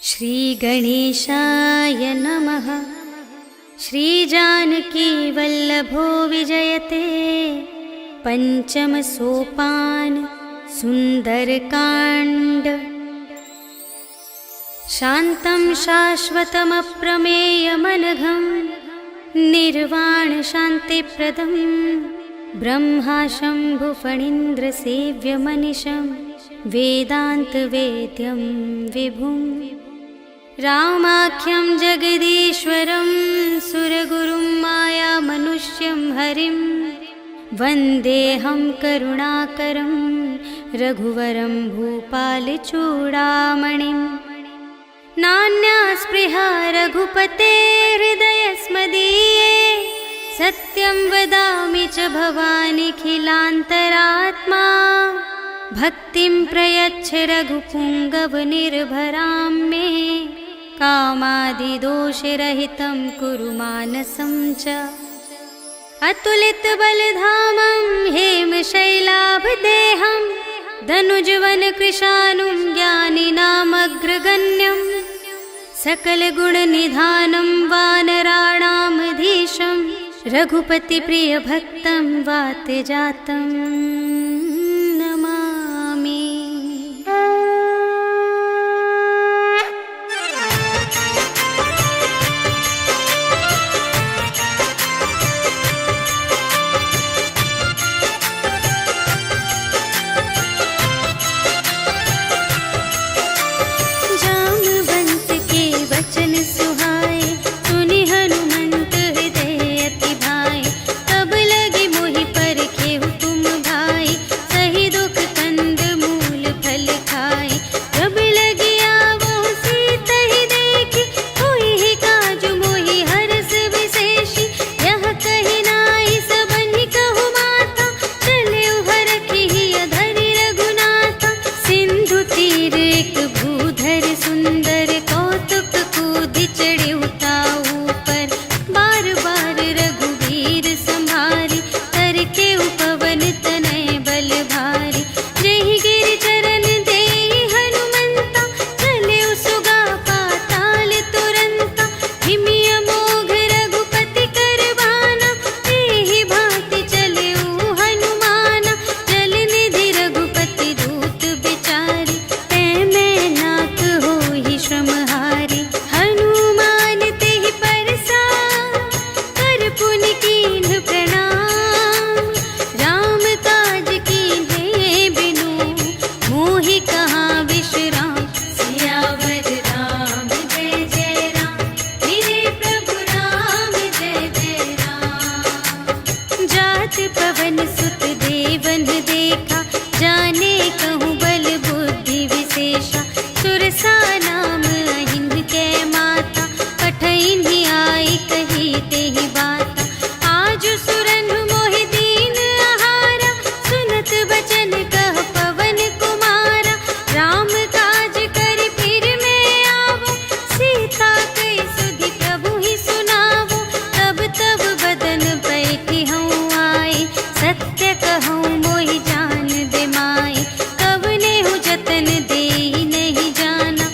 श्रीगणेशाय नमः। श्रीजानकी वल्लभो विजयते पंचम सोपान सुंदरकांड। शान्तं शाश्वतमप्रमेयमनघं निर्वाण शान्तिप्रदं ब्रह्मा शम्भुफणीन्द्रसेव्यमनिशं वेदान्तवेद्यं विभुं। रामाख्यं जगदीश्वरं सुरगुरुं मायामनुष्यं हरिं वन्देऽहं करुणाकरं रघुवरं भूपालचूडामणिं। नान्या स्पृहा रघुपते हृदयस्मदीये सत्यं वदामि च भवानिखिलान्तरात्मा। भक्तिं प्रयच्छ रघुपुङ्गवनिर्भरां मे कामादिदोषरहितं कुरु मानसं च। अतुलितबलधामं हेमशैलाभदेहं धनुजवनकृशानुं ज्ञानिनामग्रगण्यं सकलगुणनिधानं वानराणामधीशं रघुपतिप्रियभक्तं वातजातं नमामि। जामवंत के वचन सुहाए सुनि हनुमंत हृदय अति भाए। तब लगे मोहि परखेहु तुम भाई सही दुख कंद मूल फल खाए। जब लगे आवो सीतहि देखी होई ही काजु मोहि हरस विशेषी। यह कहि नाई सबनि कहु माता चले हरखि धरि रघुनाथा। सिंधु तीर एक भूधर सुंदर कौतुक कूदि चढ़े ताऊ पर। बार बार रघुवीर संभारी करके उपवन तनय बल भारी। जहि गिरि चरण देहि हनुमंता चले सुगा पाताल तुरंता। हिमि अमोघ रघुपति करबाना एहि भांति चले हनुमाना। जल निधि रघुपति दूत बिचारी तै मैं नाथ होहि श्रमहारी। हनुमान तेहि परसा कर पुनि कीन्ह प्रणाम। राम काज कीन्हे बिनु मोहि कहाँ विश्राम। सियावर राम जय जय राम मेरे प्रभु राम जय जय राम। जात पवन सुत देवन देखा जाने कहूँ बल बुद्धि विशेषा। सुरसा नाम अहिन कै माता पठइन्हि आई कही तेहि बाता। आज सुरनु मोहि दीन आहारा सुनत बचन कह पवन कुमारा। राम काज करि फिर मैं आवो सीता कई सुधि प्रभु ही सुनावो। तब तब बदन बैठी हूँ आई सत्य कहूँ मोहि जान दे माई। कवने हूँ जतन देहि नहीं जाना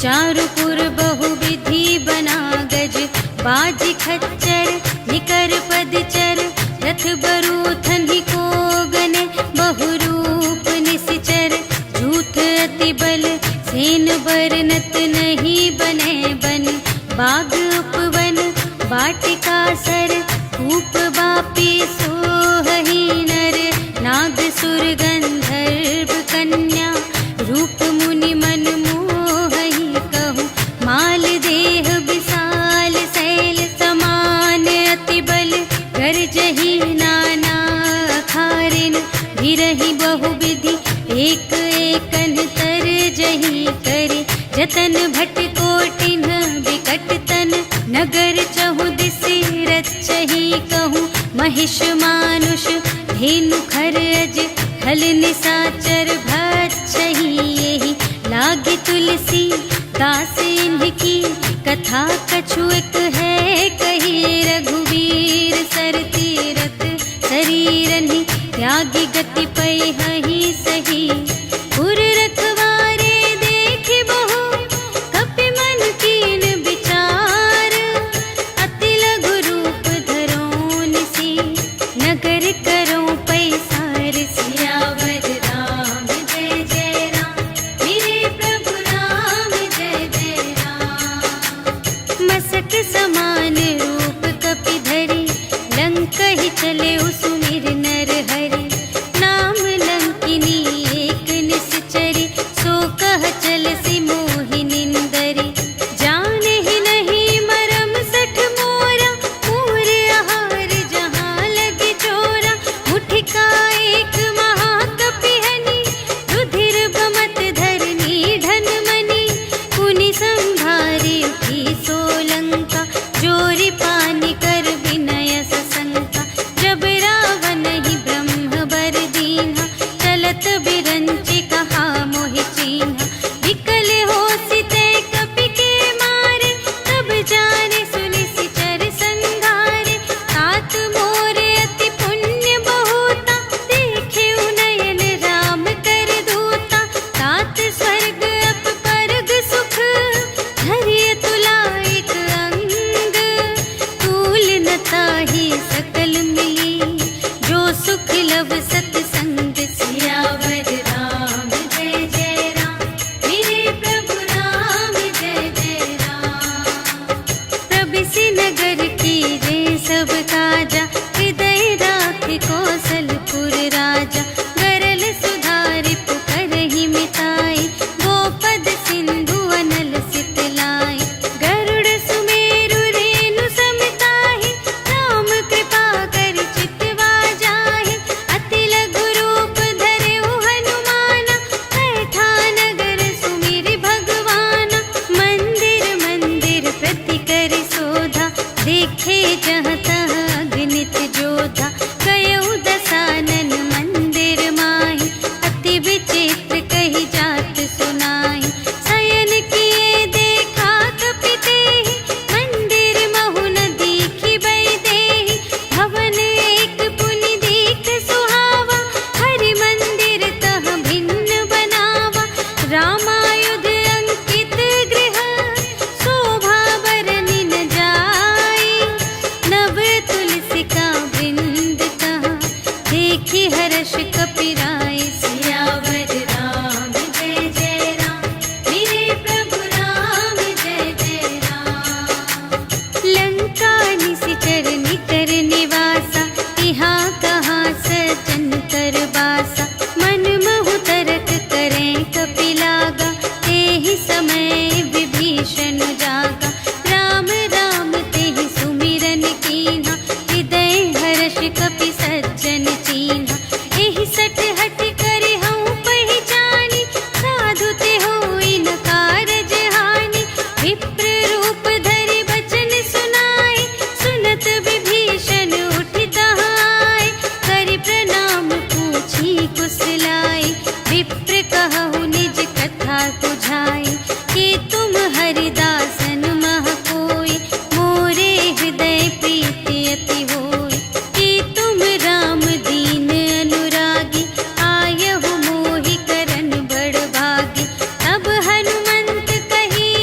चारुपुर बहुविधि बना गज, बाजी खच्चर निकर पदचर, रथ बरूथन ही को गने, बहुरूप निसिचर झूठ अति बल, सेन बरनत नहीं बने बन, बाग उपवन वाटिका सर, कूप बापी सोहही नर, नाग सुर गंधर्व कन्या, रूप मुनि मन मोहही कहूँ, माल देह विशाल शैल समान अति बल, गर्जही नाना अखारिन, भिरही बहुविधि एक एकन तरजही करे, जतन भट कोटिन विकट तन, नगर चहु दिसि रचही कहूँ, महिष मानुष धेनु खरज, हल निसाचर भक्षही यही, लागे तुलसी दास इनकी, कथा कछु एक है कही, रघुवीर सर तीरथ शरीरनि, त्यागी गति पै हहि सही, पुर रखवारे देखि बहु, कपि मन कीन विचार, अति लघु रूप धरो निसी, नगर करो पैसार, सियावर राम जय जय राम, मेरे प्रभु राम जय जय राम। मसक समान रूप कपि धरि, लंक ही चले सुमिर नर हरि, नाम लंकिनी एक निश्चरी, सो कह चल सी मोहि निंदरी, जाने ही नहीं मरम सठ मोरा, पूर आहार जहाँ लगी चोरा, मुठिका एक महाकपि हनि, रुधिर बमत धरनी ढन मनि, पुनि संभारी उठी सोलंका, जोरी पानी कर विनय सशंका, जब रावण ही ब्रह्म बर दीन्हा, चलत बिरंचि कहा मोहि चीन्हा, विकल होसि ते कपि के मारे, तब जाने सुनिसि चर संघारे, तात मोरे अति पुण्य बहुता, देखे नयन राम कर दूता, तात स्वर्ग अप परग सुख, धरिय तुला एक अंग, तूल न ताहि सकल मिली, जो सुख लव सतसंग, सियावर राम जय जय राम, मेरे प्रभु राम जय जय राम। प्रबिसि नगर की जय सब काजा, हृदय राख कौशलपुर राजा, गरल सुधारि पुकारहि मिताई, गोपद सिंधु अनल सितलाई, गरुड़ सुमेरु रेणु समताहि, राम कृपा करि चितवा जाहि, अति लघु रूप धरेउ हनुमाना, बैठा नगर सुमिरि भगवाना, मंदिर मंदिर प्रति करि शोधा, देखे जहाँ तहाँ अगणित जोधा, गयउ दसानन मंदिर माहि, अति विचित्र कही जात सुनाहि, शयन किए देखा कपि तेहि, मंदिर महु न दीखि वैदेही, भवन एक पुनि दीख सुहावा, हरि मंदिर तह भिन्न बनावा, रामायुध अंकित गृह, शोभा बरनि न जाई, नव तुलसी का वृंद कहाँ, देखि हर्ष कपिराई, सियावर राम जय जय राम, मेरे प्रभु राम जय जय राम। लंका निसिचर निकर निवासा, यहाँ कहाँ सजन कर बासा, मन महु तरक करें कपि लागा, तेहि समय विभीषण जागा, राम राम तेहि सुमिरन कीन्हा, हृदय हर्ष कपि सज्जन चीन्हा, एहि सठ हठ करि हऊँ पहिचानी, साधु ते होई न कारज हानि, विप्र रूप धरि बचन सुनाए, सुनत विभीषण उठि तहाय, करि प्रणाम पूछी कुशलाय, विप्र कहु निज कथा बुझाई, कि तुम हरिदासन मह कोई, मोरे हृदय प्रीति अति होई, कि तुम राम दीन अनुरागी, आयहु मोहि करन बड़ भागी, तब हनुमंत कही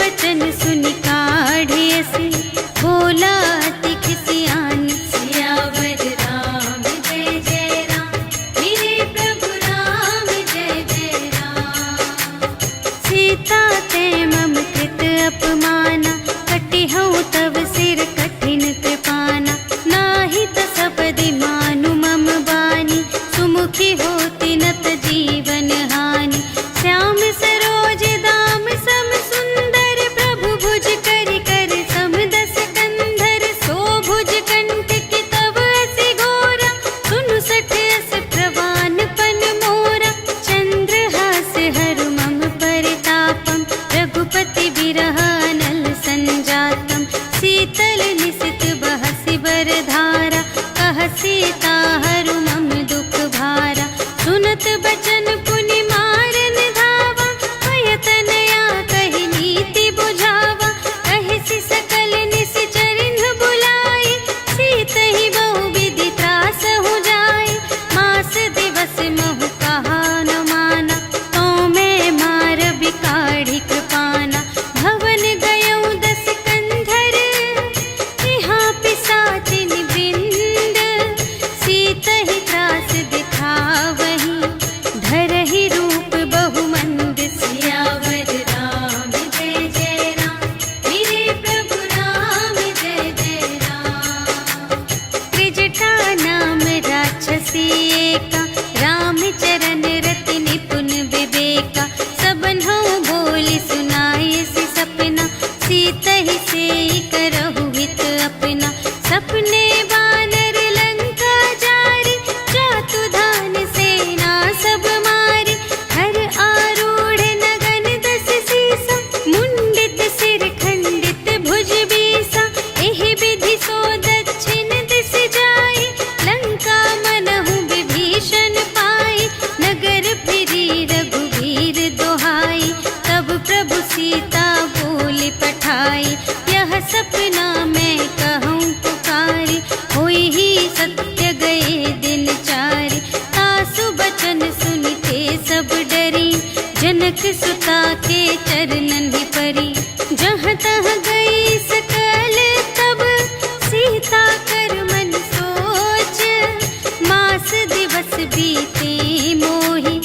बचन सुनि काढ़े असी, बोला अति खिसियान। सियावर राम जय जय राम, मेरे प्रभु राम जय जय राम। सीता ते मम कृत अपमाना, कटिहउँ तव सिर कठिन कृपाना। नाही त सपदि मानु मम बानी, सुमुखी होती नत जीवन हानि। श्याम सरोज दाम सम सुंदर, प्रभु भुज कर कर सम दस कंधर। सो भुज कंठ की तब असी घोरा, सुनु सठ अस प्रवान पन मोरा। चंद्रहास हरु मम परितापम, रघुपति बिरह अनल संजातम। शीतल निसित बहसि बरधारा, कह सीता हरु मम दुख भारा। सुनत बचन पुनि मारन धावा, भयतनया कहि नीति बुझावा। कहिसि सकल निश्चरिन्ह बुलाई, सीतहि बहु विधि त्रासहु जाई। मास दिवस महु कहा न माना, तो मैं मार बिकाढ़ी कृपाना। भवन गयउँ दस कंधर, यहाँ पिसाचिन वृंद। सीतहि त्रास दिखावहीं, धरहि रूप बहुमंद। सियावर राम जय जय राम, मेरे प्रभु राम जय जय राम। त्रिजटा नाम राक्षसी एका, राम चरण रति निपुण विवेका। सबन्हु बोली सुनाए सि सपना, सीतहि सेई करहु हित अपना। सपने बानर लंका जारी, जातु धान सेना सब मारी। हर आरूढ़ नगन दस सीसा, मुंडित सिर खंडित भुज बीसा। एहि विधि सो दक्षिण दिस जाई, लंका मनहु विभीषण पाई। नगर फिरी रघुवीर दोहाई, तब प्रभु सीता बोली पठाई। यह सपना मैं कहूँ पुकारी, होई ही सत्य गए दिन चारि। तासु बचन सुनिते सब डरी, जनक सुता के चरणन ही परी। जहाँ तहाँ गई सकल तब, सीता कर मन सोच। मास दिवस बीते मोहि,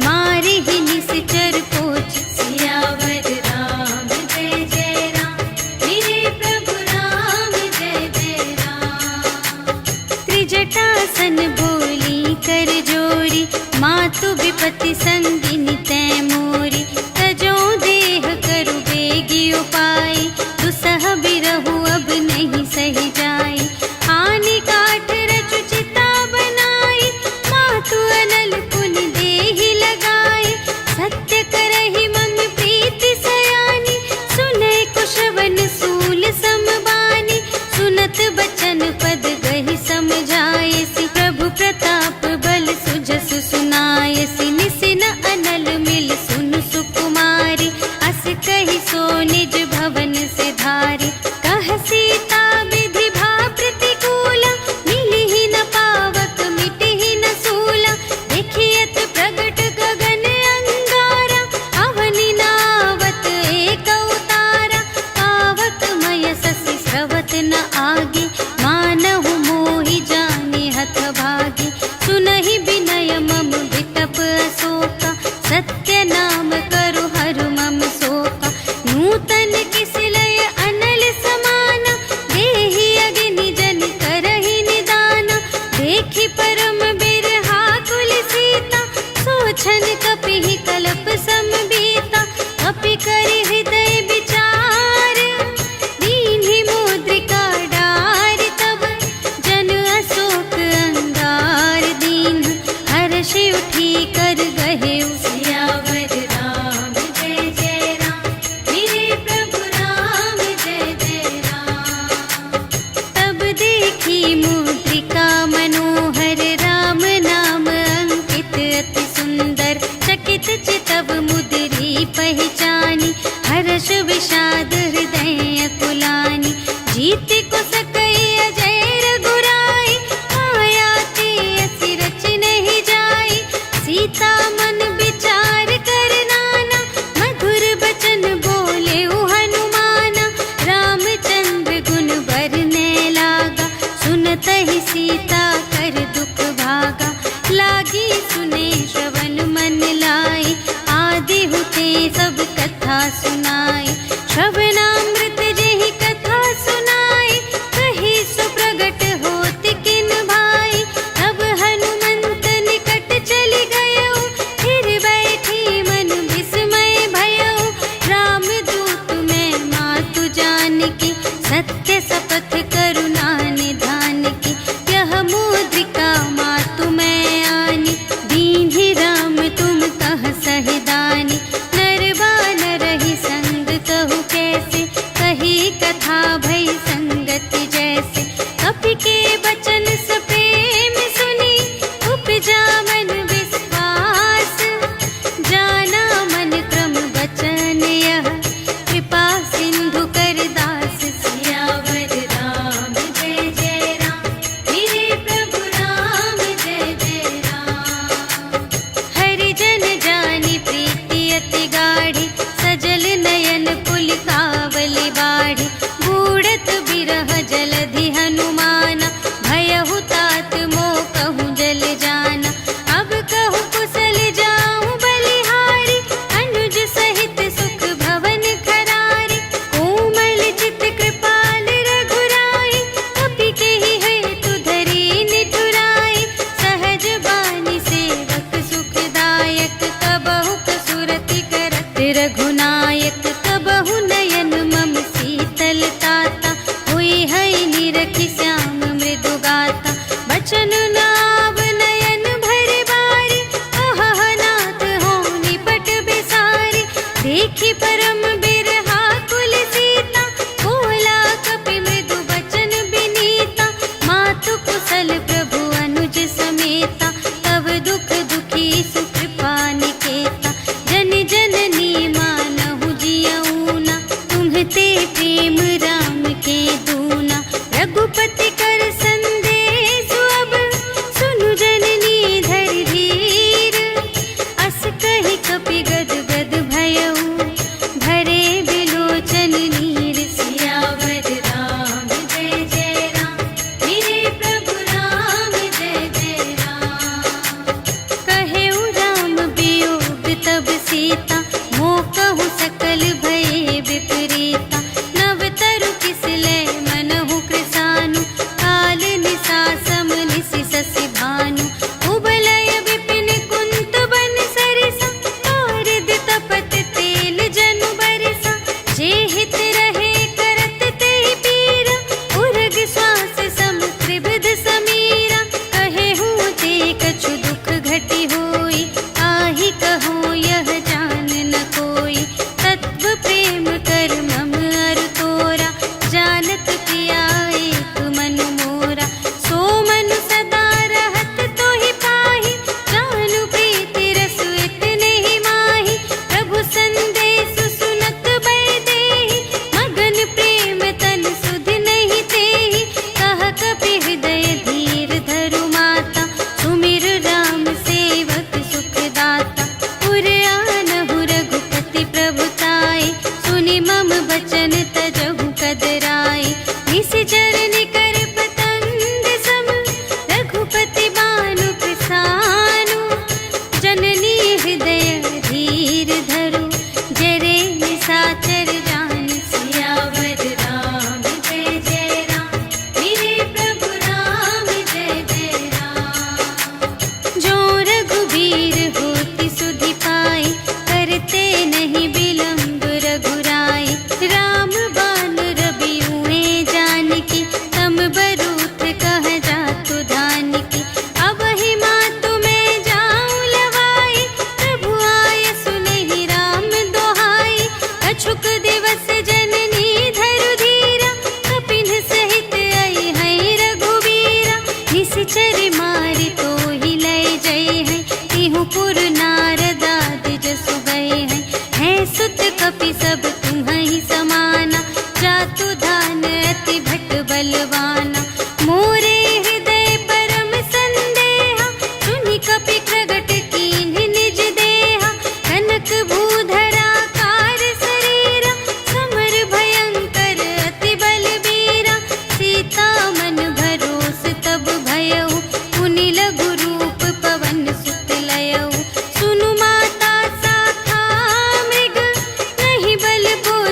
मारि ही निश्चर कोच। सियावर राम जय जय राम, मेरे प्रभु राम जय जय राम। त्रिजटासन बोली कर जोरी, मातु विपति संगिनी तै मोरी। तजो देह करु बेगी उपाय, दुसह बिरहु अब नहीं सही जाई। आनी काठ रचु चिता बनाई, मातु अनल पुनि देहि लगाई। सत्य करहि मम प्रीति सयानी, सुनै कुशवन सूल समबानी। सुनत बचन पद गहि समझायसि, प्रभु प्रताप बल सुजसु सुनायसि। निसिन अनल मिल सुनु सुकुमारी, अस कहि सो निज भवन से धारी। कह सीता विधि भा प्रतिकूला, मिलिहि न पावक मिटिहि न सूला। देखियत प्रगट गगन अंगारा, अवनि नावत एक उतारा। पावक मय ससि स्रवत न आगे, मानहु मोहि जानि हथ भागी। सुनहि बिनय मम विटप अशोका, सत्य नाम करु हरु मम शोका। नूतन किसिलय अनल समाना, देहि अग्नि जन करहि निदाना। देखि परम बिरहाकुल सीता, सोचन कपिहि कलप समबीता। कपि करि हृदय विचार, दीन्हि मुद्रिका डार। तब जन अशोक अंगार दीन, हर्षि उठी कर गहेउ। सियावर राम जय जय राम, मेरे प्रभु राम जय जय राम। तब देखी मुद्रिका मनोहर, राम नाम अंकित अति सुंदर। चकित चितव मुद्री पहचानी, हर्ष विषाद हृदय अकुलानी। जीत को सकई अजय रघुराई, माया ते असि रच नहीं जाई। सीता मन विचार कर नाना, मधुर बचन बोले हनुमान। समाये। श्रवणामृत जेहि कथा सुनाई, कही सो प्रगट होत किन भाई। तब हनुमंत निकट चली गयो, फिर बैठी मन विस्मय भयो। राम दूत मैं मातु जानकी, सत्य शपथ करुणा निधान की। यह मुद्रिका मातु मैं आनी, दीन्हि राम तुम कह सहिदानी। नर बानर ही संग कहु कैसे, कही कथा भई संगति जैसे। कपि के बचन सप्रेम सुनी, उपजा मन विश्वास। जाना मन क्रम बचन यह, कृपा सिंधु कर दास। सियावर राम जय जय राम, मेरे प्रभु राम जय जय राम। हरि जन जानी प्रीति अति गाढ़ी, सजल नयन पुलिकावली बाढ़ी। बूढ़त बिरह जलधि हनुमाना, भयहु तात मोह कहूँ जल जाना। अब कहूँ कुशल जाऊँ बलिहारी, अनुज सहित सुख भवन खरारी। कोमल चित कृपाल रघुराई, कपि केहि हेतु धरी निठुराई। सहज बानी सेवक सुखदायक, कबहु कसुरति करत रघुनायक। कबहु नयन मम शीतल ताता, हुई है निरखि श्याम मृदु गाता। बचन नाव नयन भरि बारी, अहह नाथ हों निपट बिसारी। देखि परम बिरहा कुल सीता, बोला कपि मृदु बचन बिनीता। मातु कुशल प्रभु अनुज समेता, तब दुख दुखी सुकृपा निकेता। जन जननी मानहु जियऊना, तुम्हते प्रेम राम के दूना। रघुपति कर संदेश अब, सुनु जननी धरि धीर। अस कहि कपि गद गद भयऊ, भरे बिलोचन नीर। सियावर राम जय जय राम, मेरे प्रभु राम जय जय राम। कहेउ राम वियोग तब सीता, मोह कहु सकल भये विपरीता। नव तरु किसलै मनहु कृसानु, काल निसा सम निसि शशि भानु। उबलय विपिन कुंत बन सरिसा, पारद तपत तेल जनु बरसा। जे हित रहे करत तेहि पीरा, उरग श्वास सम त्रिविध समीरा। कहेहु ते कछु दुख घटी होई, आहि कहो यह जान न कोई। तत्व प्रेम कर मम अरु तोरा, जानत किया एक मन मोरा। सो मनु सदा रहत तोहि पाहि, जानु प्रीति रसु इतने ही माहि। प्रभु संदेश सुनत बै देहि, मगन प्रेम तन सुध नहीं तेहि। कह कपि हृदय धीर धरु माता, सुमिर राम सेवक सुखदाता। पुर आनहु रघुपति प्रभुताई, सुनि मम बचन तजहु कदराई। निशिचर निकर पतंग सम, रघुपति बानु कृसानु। जननी हृदय धीर धरु, जरे निशाचर जान। सियावर राम जय जय राम, मेरे प्रभु राम जय जय राम। जो रघुबीर होति सुधि पाई, करते नहीं विलंब रघुराई। राम बान रबियुए जानकी, तम बरूथ कह जातु धानिकी। अब ही मातु मैं जाऊं लवाई, प्रभु आय सुनहि राम दोहाई। अछुक दिवस जननी धरु धीरा, कपिन सहित आई है रघुबीरा। निशिचर मारि तोहि लय जय है, तिहु पुर नारदाद जसु गए हैं। है सुत कपि सब तुम्हि समाना, जातु धान अति भट बलवाना। मोरे हृदय परम संदेहा, सुनि कपि प्रगट कीन्हि निज देहा। कनक भूधरा कार शरीरा, समर भयंकर अति बलबीरा। सीता मन भरोस तब भयऊ, पुनि लघु रूप पवन सुत लयऊ। सुनु माता साखा मृग, नहीं बल बोल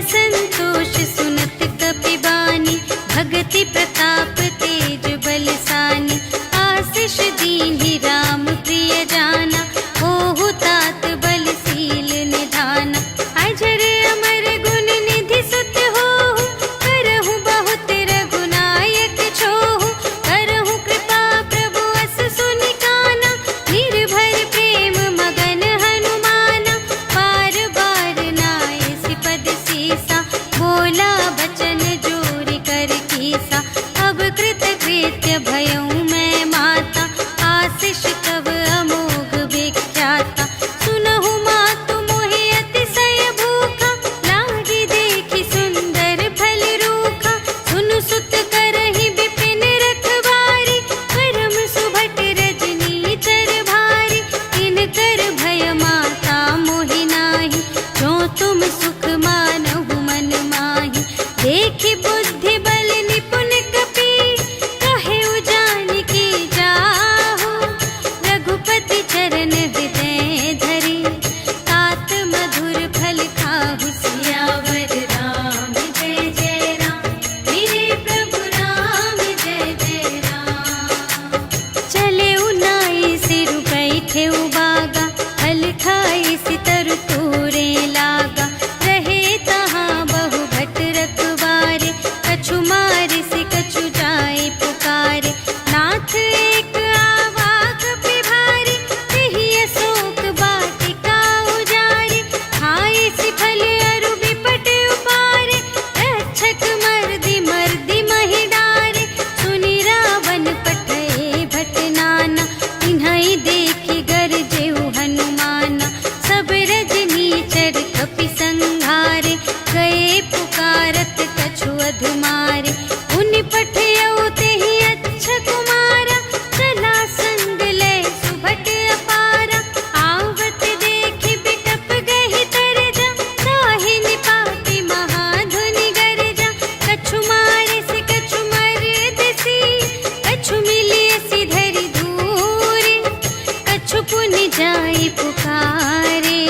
संतोष सुनत कपिबानी, भगति प्रताप तेज बलसानी। आशीष दीन्हि राम प्रिय जाना, ओहु तात बलशील निधाना। अजर अमर गुण निधि सुत होहु, करहु बहुत रघुनायक छोहु। करहु कृपा प्रभु अस सुनि काना, निर्भय प्रेम मगन हनुमाना। बार बार नाय सिपद सीसा, बोला बचन जोरि कर कीसा। अब कृत कृत्य भयउ मैं माता, आशीष तब अमोघ विख्याता। सुनहु मातु मोहि अतिशय भूखा, लागी देखि सुंदर फल रूखा। सुनु सुत करहि विपिन रखवारी, परम सुभट रजनी चर भारी। तिनकर भय माता मोहि नाही, जो तुम सुख मानहु मन माही। देखि बुद्धि बल निपुण कपि, कहेउ जानकी जाहु। रघुपति चरण हृदय धरि, तात मधुर फल खाहु। सियावर राम जय जय राम, मेरे प्रभु राम जय जय राम। चले उनाई सिर बैठे बागा, फल खाई सितर तोरे लागा। रहे तहाँ बहु भट रखवारे, कछु मारे से कछु जाए पुकारे। नाथ एक आवाक बिभारी, तेहि अशोक वाटिका उजारी। खाए सि फल अरु बिपट उपारे, रक्षक मर्दि मर्दि महि डारे। सुनि रावण पठए भट नाना, तिन्हइ देखि गरजेउ हनुमाना। सब रजनी चर कपि संघारे, गए पुकारत कछु अधुमारे। उनि पठयउ तेहि अच्छा कुमारा, चला संग लय सुभट अपारा। आवत देखि बिटप गहि तरजा, ताहि निपाति महाधुनि गरजा। कछु मारे से कछु मरदसी, कछु मिलियसि धरि धूरे। कछु पुनि जाई पुकारे,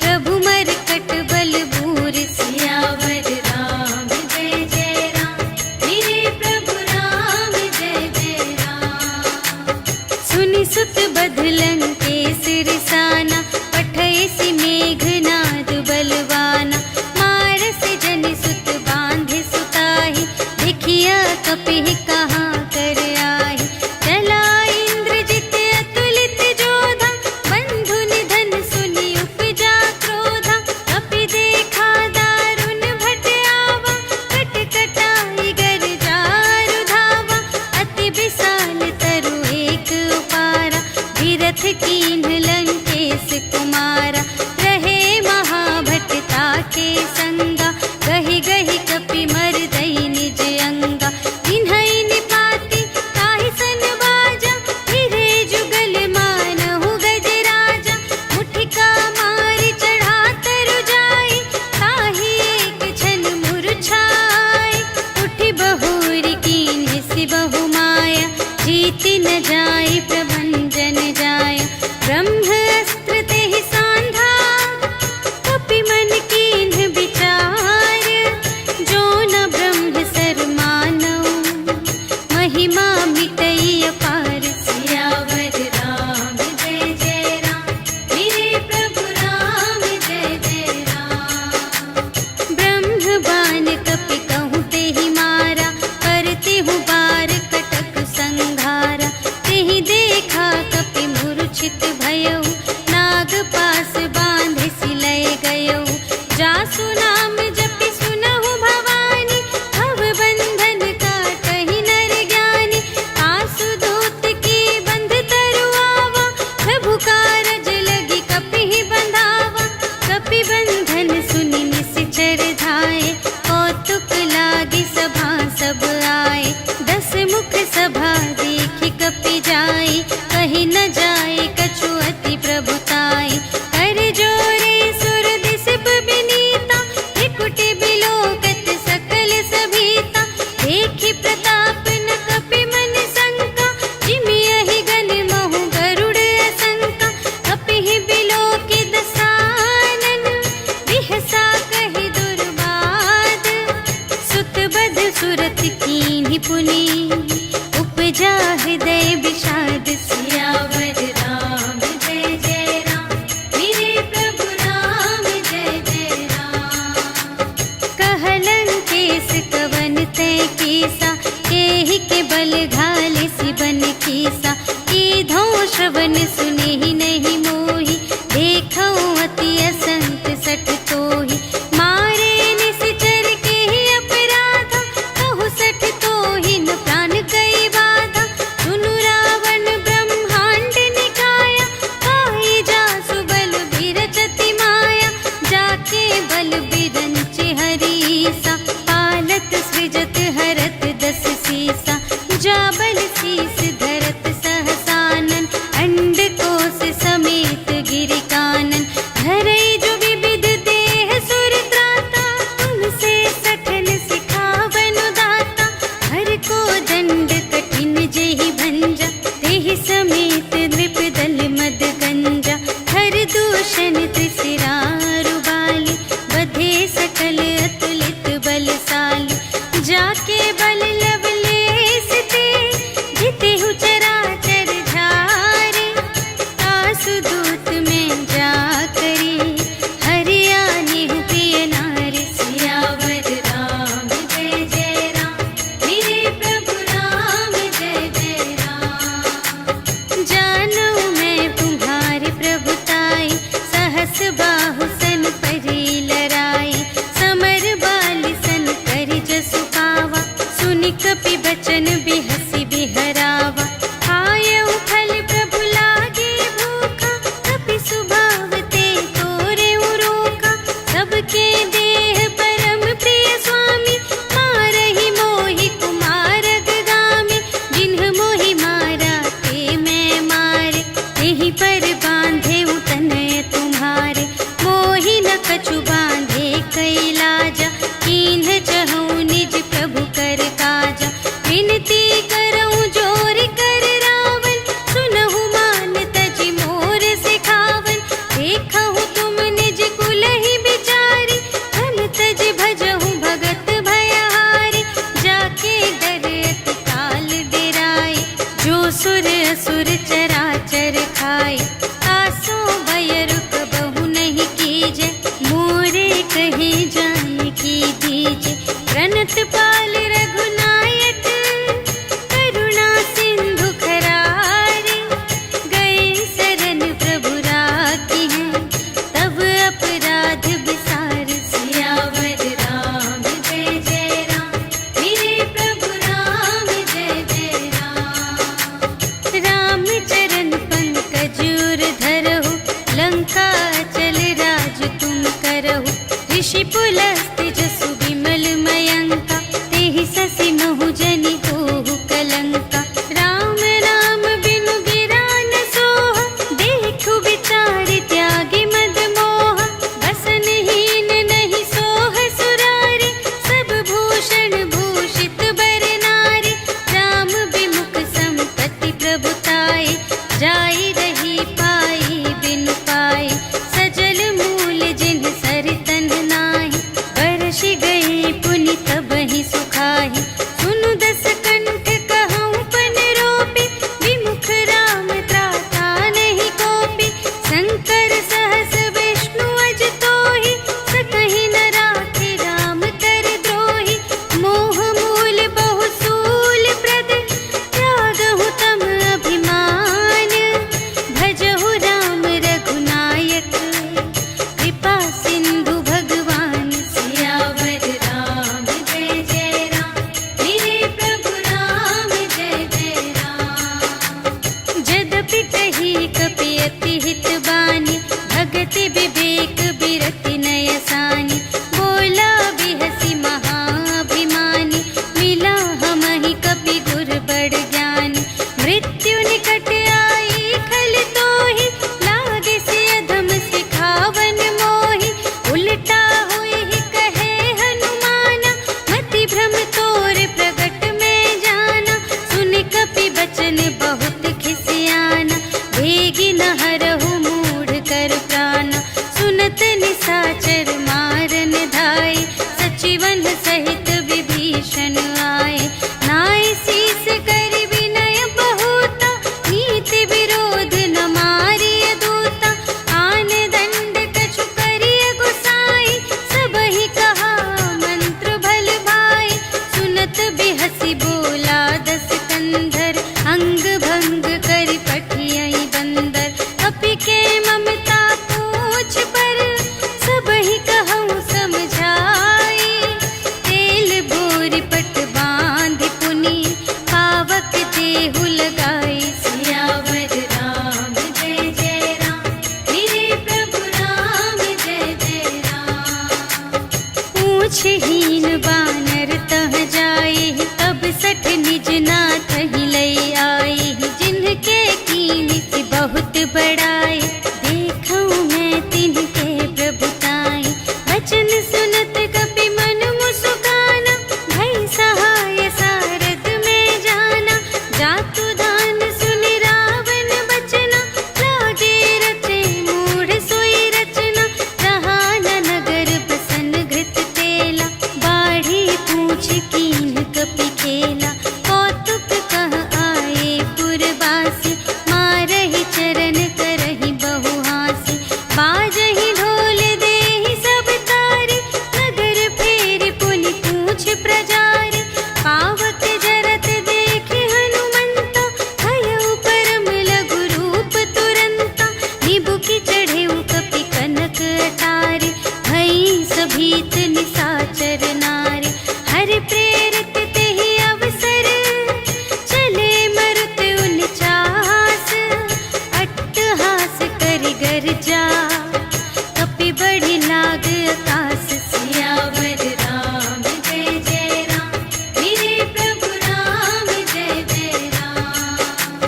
प्रभु मरकट बल बूर। सियावर राम नहीं पुनि उपजा हृदय विषाद। सियावर राम जय जय राम, मेरे प्रभु राम जय जय राम। कहलन केस कवन तय कीसा, केहि के बल घाले सिबन कीसा। कीधो श्रवण सुने ही नहीं मोहि, देखो अति असंत सठ तोहि। मारे निश्चर के ही अपराधा, कहु सठ तोहि न प्राण कई बाधा। सुनु रावण ब्रह्मांड निकाया, पाई जासु बल बिरचति माया। जाके बल बिरंचि हरीसा, पालत सृजत हरत दस सीसा। जा बल शीस धरत सहसानन, अंड कोश समेत गिरि कानन। धरई जो विविध देह सुर त्राता, तुमसे सठन सिखावन दाता। हर को दंड कठिन जेहि भंजा, तेहि समेत नृप दल मद गंजा। हर दूषण त्रिसिरारु बाली, बधे सकल अतुलित बलशाली। जाके बल लवलेस ते, जितेहु चराचर झारे। तासु दूत में जा करे, हरियानेहु प्रिय नारी। सियावर राम जय जय राम, मेरे प्रभु राम जय जय राम। जानू मैं तुम्हारे प्रभुताई, सहस बाहु सन परी लराई। समर बाली सन करि जसु पावा, सुनि कपि बचन बिहसि बिहरावा। आयउ फल प्रभु लागे भूखा, कपि स्वभाव ते तोरेउ रोका। सबके देह परम प्रिय स्वामी, मारहि मोहि कुमारग गामी। जिन्ह मोहि मारा ते मैं मारे, तेहि पर बांधे तनय तुम्हारे। मोहि न कछु बांधे कैलाजा, कीन्ह चहु निज प्रभु कर काजा। विनती करऊं जोर कर रावण, सुनहु मान तजि मोर सिखावन। देखहु तुम निज कुल ही बिचारी, धन तज भजहु भगत भयहारी। जाके डर अति काल डेराए, जो सुर असुर चराचर खाए। आसो भय रुक बहु नहीं कीजे, मोरे कहे जान की दीजे। प्रणत पाल रघुनायक, करुणा सिंधु खरारे। गए शरण प्रभु राखी हैं, तब अपराध विसार। सियावर राम जय जय राम, मेरे प्रभु राम जय जय राम। राम चरण पंकज उर धरहु, लंका चल राज तुम करहु। ऋषि पुलस्त्य जसु विमल मयंका, तेहि ससि महु जनि होहु कलंका। राम नाम बिनु गिरा न सोहा, देखु विचारि त्यागी मद मोहा। बसनहीन नहीं सोह सुरारी, सब भूषण भूषित बर नारी। राम विमुख संपत्ति प्रभुताई, जाई रही पाई बिनु पाई। सजल मूल जिन्ह सरितन नाही, बरषि पूछहीन बानर तह जाए, तब सठ निज नाथ ही लई आए। जिनके कीन की बहुत बड़ाई, देखूं मैं तिनके प्रभुताई। वचन सुनत कपि मन मुस्काना, भई सहाय सारद में जाना। जातु दान सुनि रावण बचना, लागे रचे मूढ़ सोई रचना। रहा न नगर बसन घृत तेला, बाढ़ी पूछ कीन कपि खेला। कौतुक कह आए पुरवासी, मारहि चरण करहि बहु हासी। बाजहि ढोल देहि सब तारी, नगर फेरि पुनि पूछ प्रजारी। पावक जरत देखि हनुमंता, भयउ परम लघु रूप तुरंता। निबुकि चढ़ेउ कपि कनक अटारी, भई सभीत निसाचर नारी। हरि प्रेरित तेहि अवसर, चले मरुत उनचास। अट्टहास करि गर्जा, कपि बढ़ि लाग आकाश। सियावर राम जय जय राम, मेरे प्रभु राम जय जय राम।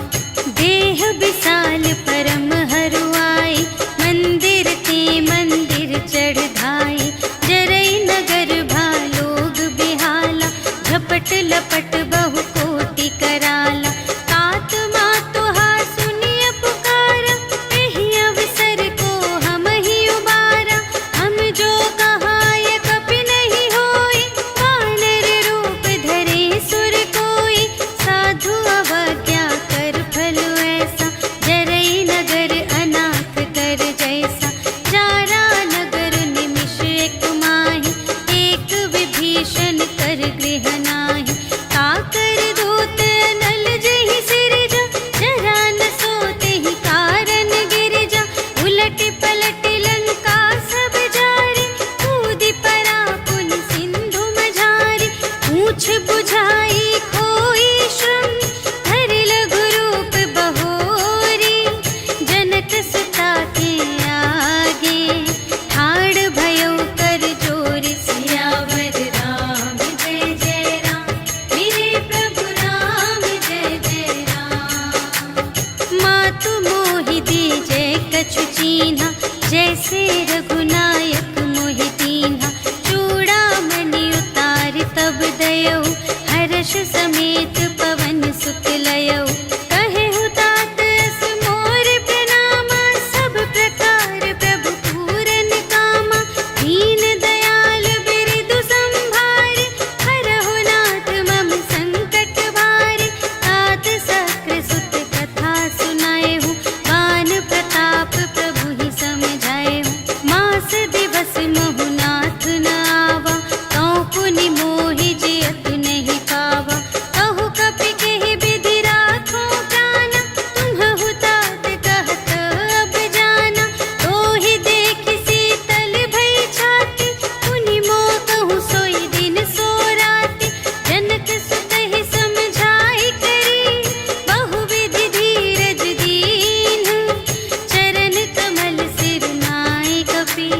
देह विशाल परम हरुआई, मंदिर ते मंदिर चढ़ धाई। जरई नगर भालोग बिहाला, झपट लपट बहु कोटि कराला। तात मातु हा सुनिय पुकारा, एहि अवसर को हम ही उबारा। हम जो कहाय कपि नहीं होई, वानर रूप धरे सुर कोई। साधु अवज्ञा कर फल ऐसा, जरई नगर अनाथ कर जैसा। जारा नगर निमिष एक माहि, एक विभीषण कर गृह नाही। काकर दूत नल जहि सिरजा, जरा न सोतेहि कारण गिरिजा। उलटि पलटि लंका सब जारी, कूदि परा पुनि सिंधु मझारी। पूछ बुझाई खोई श्रम, धरि लघु रूप बहोरी। जनक सुता के आगे, ठाड़ भयउ कर जोरी। सियावर राम जय जय राम, मेरे प्रभु राम जय जय राम। मातु मोहि दीजे कछु चीन्हा, जैसे रघुनायक मोहि दीन्हा। चूड़ामणि उतारि तब दयौ, हर्ष समेत पवन सुत लयौ। कहेहु तात अस मोर प्रणामा, सब प्रकार प्रभु पूरन कामा। दीन दयाल बिरदु संभारि, हरहु नाथ मम संकट भारी। तात सक्र सुत कथा सुनाएहु, बान प्रताप प्रभु ही समझाएहु। मास दिवस महु नाथ न आवा, तौ पुनि मोहि जियत नहीं पावा। कहु कपि केहि विधि राखो प्राणा, तुम्हहु तात कहत अब जाना। तोहि देखि शीतल भई छाती, पुनि मोह कहूँ सोई दिन सो राति। जनक सुतहि समझाई करी, बहुविधि धीरज दीन्ह। चरण कमल सिर नाइ कपि,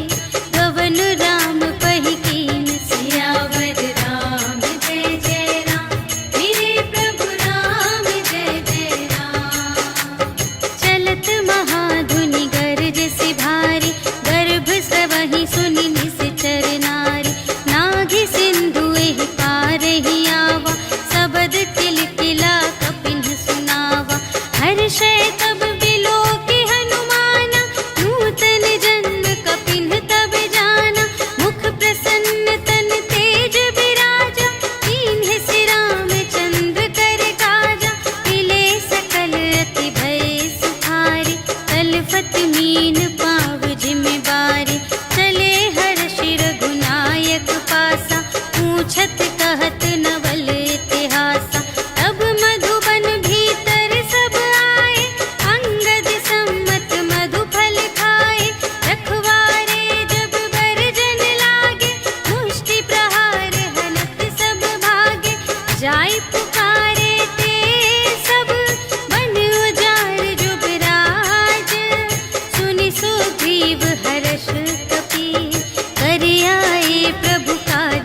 गवन राम पहि कीन। सियावर राम जय जय राम, मेरे प्रभु राम जय जय राम। चलत महाधुनि गरजसि भारी, गर्भ स्रवहि सुनि निश्चर नारी। नाघि सिंधु एहि पारहि आवा, सबद किलकिला कपिन्ह सुनावा। हर्षै तब बिलोकि हनुमाना, नूतन जन्म कपिन्ह तब जाना। मुख प्रसन्न तन तेज बिराजा, कीन्हे सि रामचंद्र कर काजा। मिले सकल अति भय सुखारी, तलफत मीन पाव जिमि बारी। चले हर्षि रघुनायक पासा, पूछत कहत नवल इतिहासा। तब मधुबन भीतर सब आए, अंगद सम्मत मधु फल खाए। रखवारे जब बरजन लागे, मुष्टि प्रहार हनत सब भागे। जाय पुकारे ते सब, बन उजाड़ जुबराज। सुनि सुग्रीव हर्ष कपि, करि आए प्रभु काज।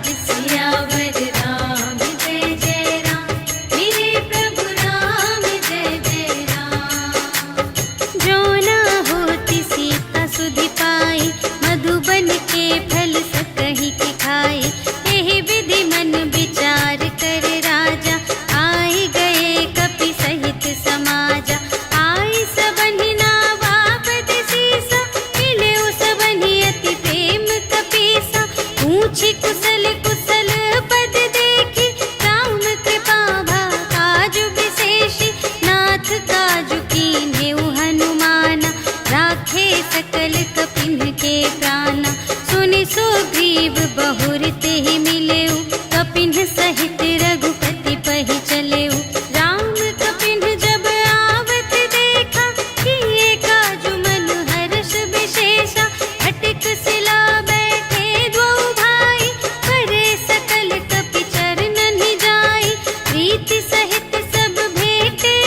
बधाई। यही विधि मन विचार कर राजा, आई गए कपि सहित समाजा। आई सबनि नावा पद सीसा, मिले सबनि अति प्रेम कपीसा। पूछी कुशल कुशल पद देखी, राम कृपा भा काजु विशेषी। नाथ काजु कीन्हेउ हनुमाना, राखे सकल कपिन के प्राणा। सुनि सुग्रीव बहुर तेहि मिलेउ, कपिन सहित रघुपति पहि चलेउ। राम कपिन जब आवत देखा, किए काजु मन हर्ष विशेषा। हटिक सिला बैठे द्वौ भाई, करे सकल कपि चरणनि जाई। प्रीति सहित सब भेटे,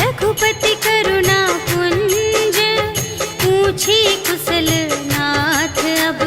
रघुपति करुणा पुंज। पूछी कुशल नाथ अब,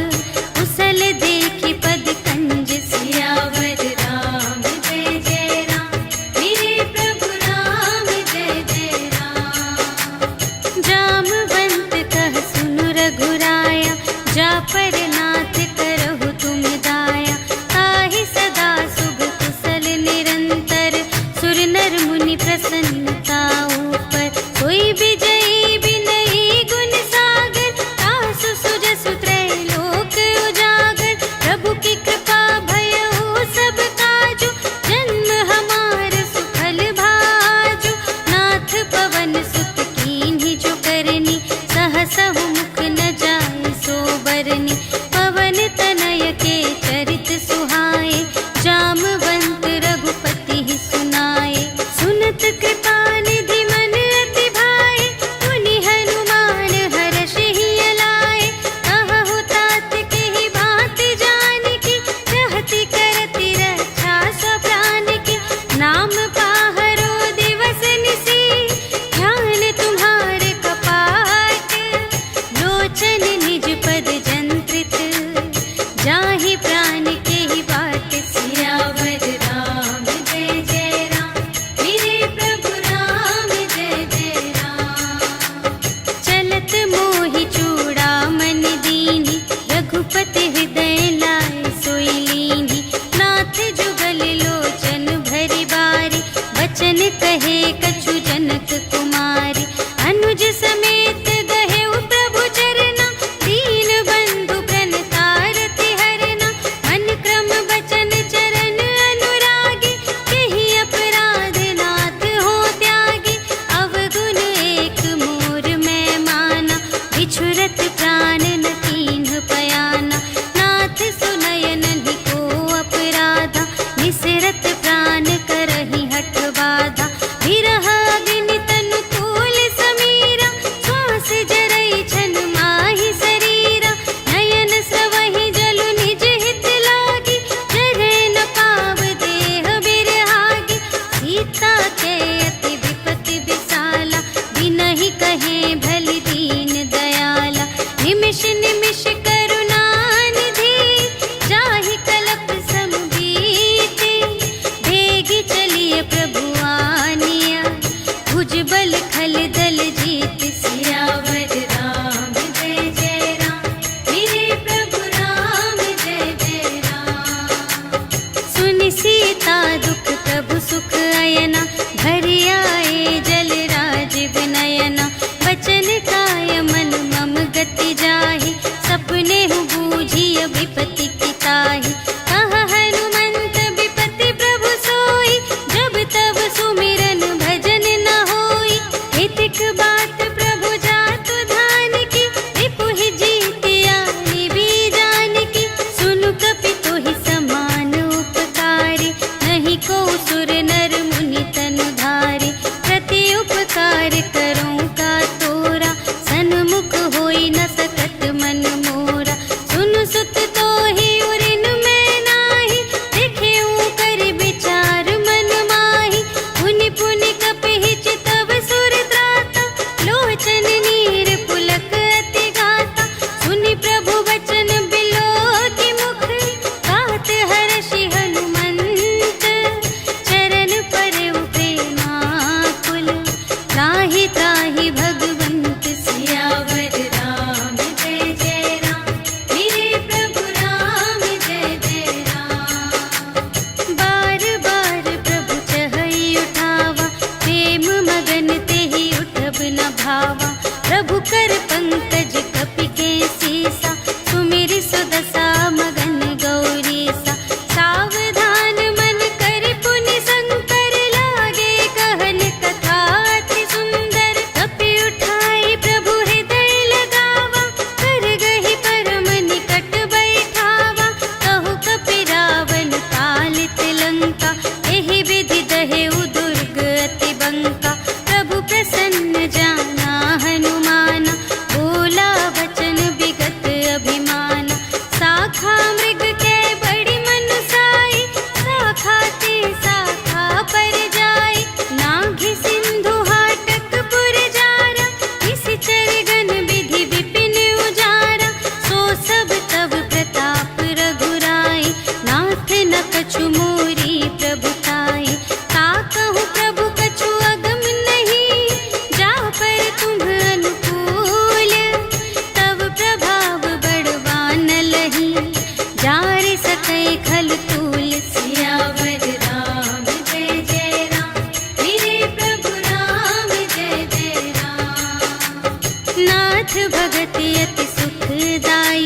कुशल देखी पद कंज। सियावर राम जय जय राम, मेरे प्रभु राम जय जय राम। जामवंत कह सुनु रघुराया, जा पर नाथ करहु तुम दाया। ताहि सदा शुभ कुशल निरंतर, सुर नर मुनि प्रसन्नता ऊपर। कोई विजयी विनयी गुण सागर, तासु सुजसु त्रैलोक उजागर। प्रभु की कृपा भयहु सब काजु, जन्म हमार सुफल भाजु। नाथ पवन सुत कीन्हि जो करनी, सहसहु मुख न जाय सो बरनी। पवन तनय के चरित सुहाए, जामवंत रघुपति ही सुनाए। सुनत कृपा निधि मन अति भाए, मुनि हनुमान हर्षि अलाए। कहहु तात केहि बात जानकी, रहति करति रक्षा सब प्राण की। नाम पाहरो दिवस निसी, ध्यान तुम्हारे कपाट। लोचन निज पद जंत्रित, जाहि प्राण केहि बाट। सियावर राम जय जय राम, मेरे प्रभु राम जय जय राम। चलत मोहि चूड़ामणि दीन्हि, रघुपति हृदय लाय सोई लीन्हि। नाथ जुगल लोचन भरि बारी, बचन कहे कछु जनक कुमारी। अनुज समेत गहेउ प्रभु चरना, दीन बंधु प्रणतारति हरना। मन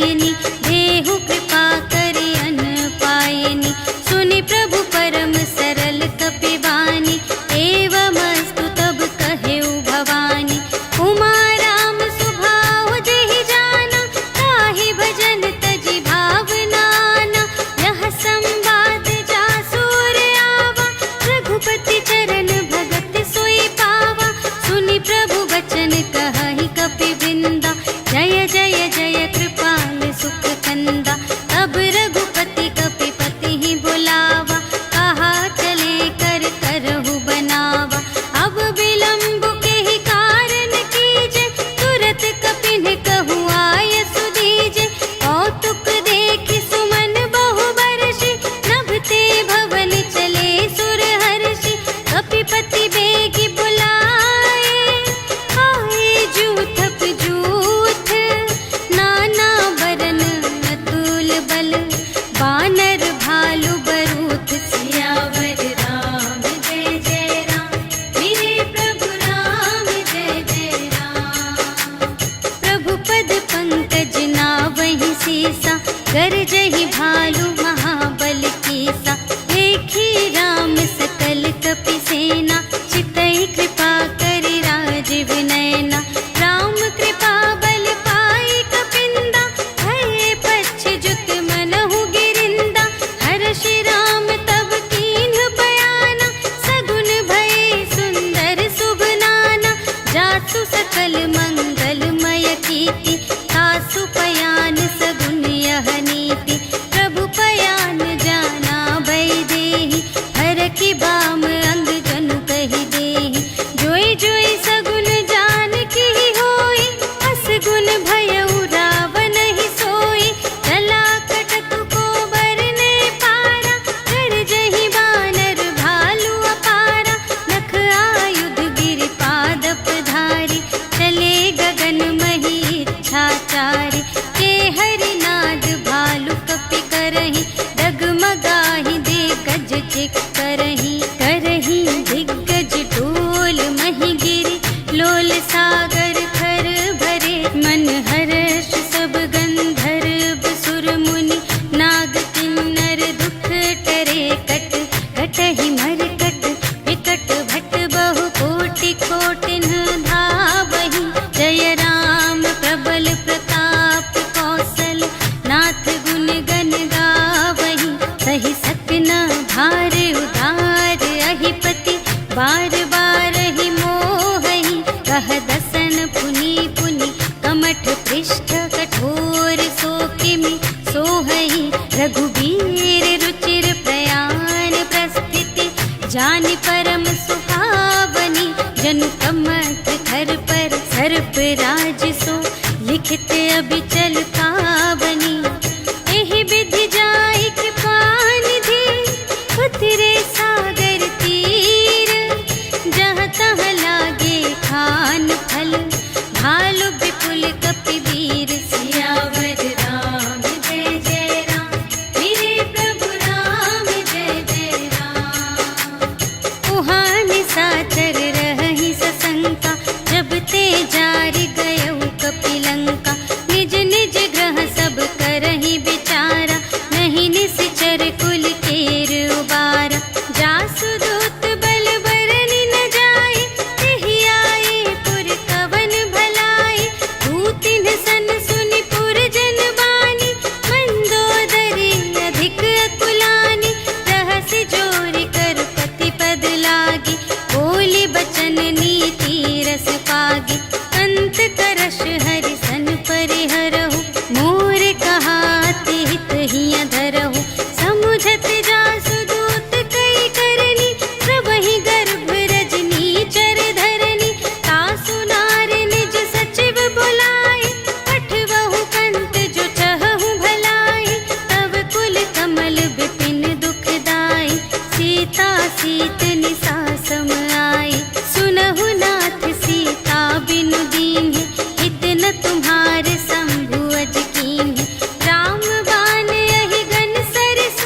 दायिनी, देहु कृपा करि अन्न पायिनी। सुनि प्रभु परम सरल कपिवानी, एवमस्तु तब कहेउ भवानी। उमा राम सुभाव जेहि जाना, ताहि भजन तजि भावनाना। यह संवाद जासुर आवा, रघुपति चरण भगत सोई पावा। सुनि प्रभु वचन कहहि कपिवृंदा, जय जय जय कृपाल सुख कंदा। तब रघुपति कपिपति ही बुलावा, कहा चले कर करहु बनावा। अब विलंब के ही कारण कीजे, तुरत कपिन कहु आय सुदीजे। कौतुक देखि सुमन बहु बरषि, नभते भवन चले सुर हर्षि। कपिपति बेगी बुलाए, आए जूथप जूथ। नाना बरन अतुल बल, बानर भालु बरूथ। सियावर राम जय जय राम, मेरे प्रभु राम जय जय राम। प्रभु पद पंकज नावहि सीसा, गरजहि भालु महाबल कीसा। देखी राम सकल कपि सेना, चितई कृपा करि राजीव नयना। राम कृपा बल पाई कपिंदा, भये पच्छिजुत मनहु गिरिंदा। हर्षि राम तब कीन्ह बयाना, सगुन भये सुंदर शुभ नाना। जासु सकल मंगलमय कीर्ति, तासु पयान सगुन यह नीति। प्रभु पयान जाना भय देहि, हरखि बाम अंग जनु कहि देहि। जोई जोई सगुन जानकी होई, असगुन भयउ रावण ही सोई। चला कटक को बरने पारा, गरजहि बानर भालु अपारा। नख आयुध गिरि पादप धारी, चले गगन मही इच्छाचारी। के हरिनाद भालु कपि करहि, डगमगाहि दे गज चिक करहि। करहि दिग्गज ढोल महि गिरि, लोल सागर खर भरे। मन हर्ष सब गंधर्व सुर मुनि, नाग किन्नर दुख टरे। कट कटहि मरकट विकट भट, बहु कोटि कोटिन धावहि। जय राम प्रबल प्रताप कौशल, नाथ गुण गण गावहि। सहि सकना भार उदार अहिपति, बार बार ही मोहहि। कह दसन पुनि पुनि, कमठ पृष्ठ कठोर सो किमि सोहहि। रघुबीर रुचिर प्रयाण प्रस्थिति, जानि परम सुहावनी। जनु कमठ धर पर सर्प राज सो, लिखित अबिचल पावनी। एहि विधि जाई कृपा निधि, उतरे सागर तीर। जहाँ तहाँ लागे खान फल, भालु विपुल कपिवीर। सियावर राम जय जय राम, मेरे प्रभु राम जय जय राम। उहाँ निशाचर रहहि सशंका, जब ते जारि गयउ कपिलंका। निज निज ग्रह सब करहि विचारा, नहीं निश्चर कुल केर उबारा। जासु दूत बल बरनि न जाय, तेहि आए पुर कवन भलाई। दूतिन सन सुनि पुर जन बानी, मंदोदरी अधिक अकुलानी। रहसि जोरि कर पति पद लागी, बोली बचन नीति रस पागी। अंत करश हरि सन परिहरहु, मोर कहाति हित हिय धरहु। समुझत जासु दूत कई करनी, प्रभहि गर्भ रजनी चर धरनी। तासु नार निज सचिव बुलाए, पठवहु कंत जो चहहु भलाई। तब कुल कमल विपिन दुखदाई, सीता सीत निसा सम आई। सुनहु नाथ सीता बिनु दीन्हि, हित न तुम्हारे शंभु अज कीन्हि। राम बाण यहि गन सरस,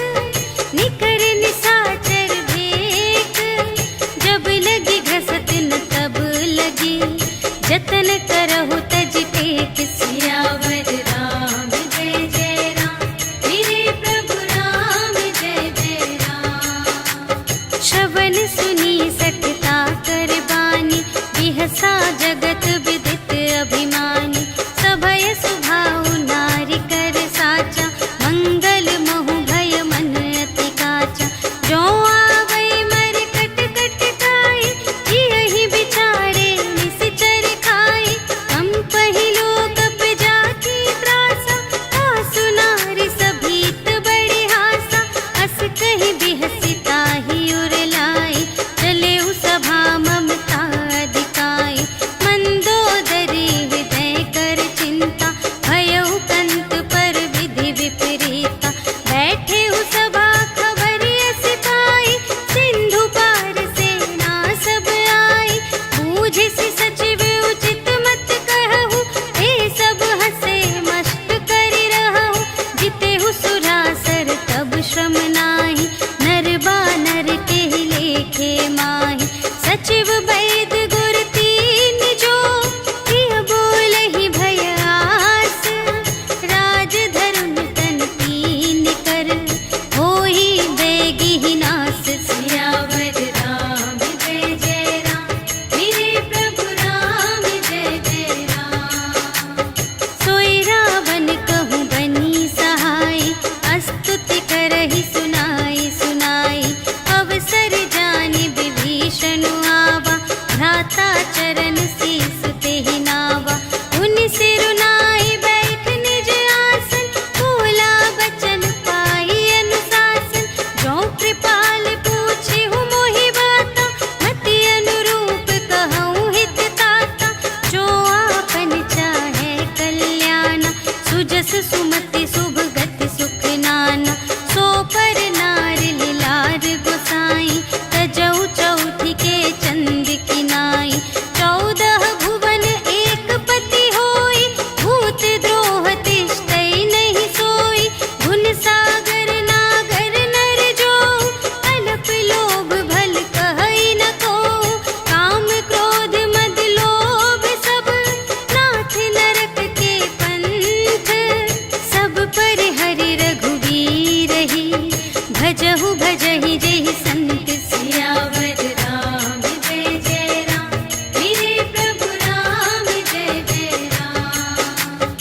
भजहु भजहि जेहि संत सियावर राम जय जय राम, मेरे प्रभु राम जय जय राम।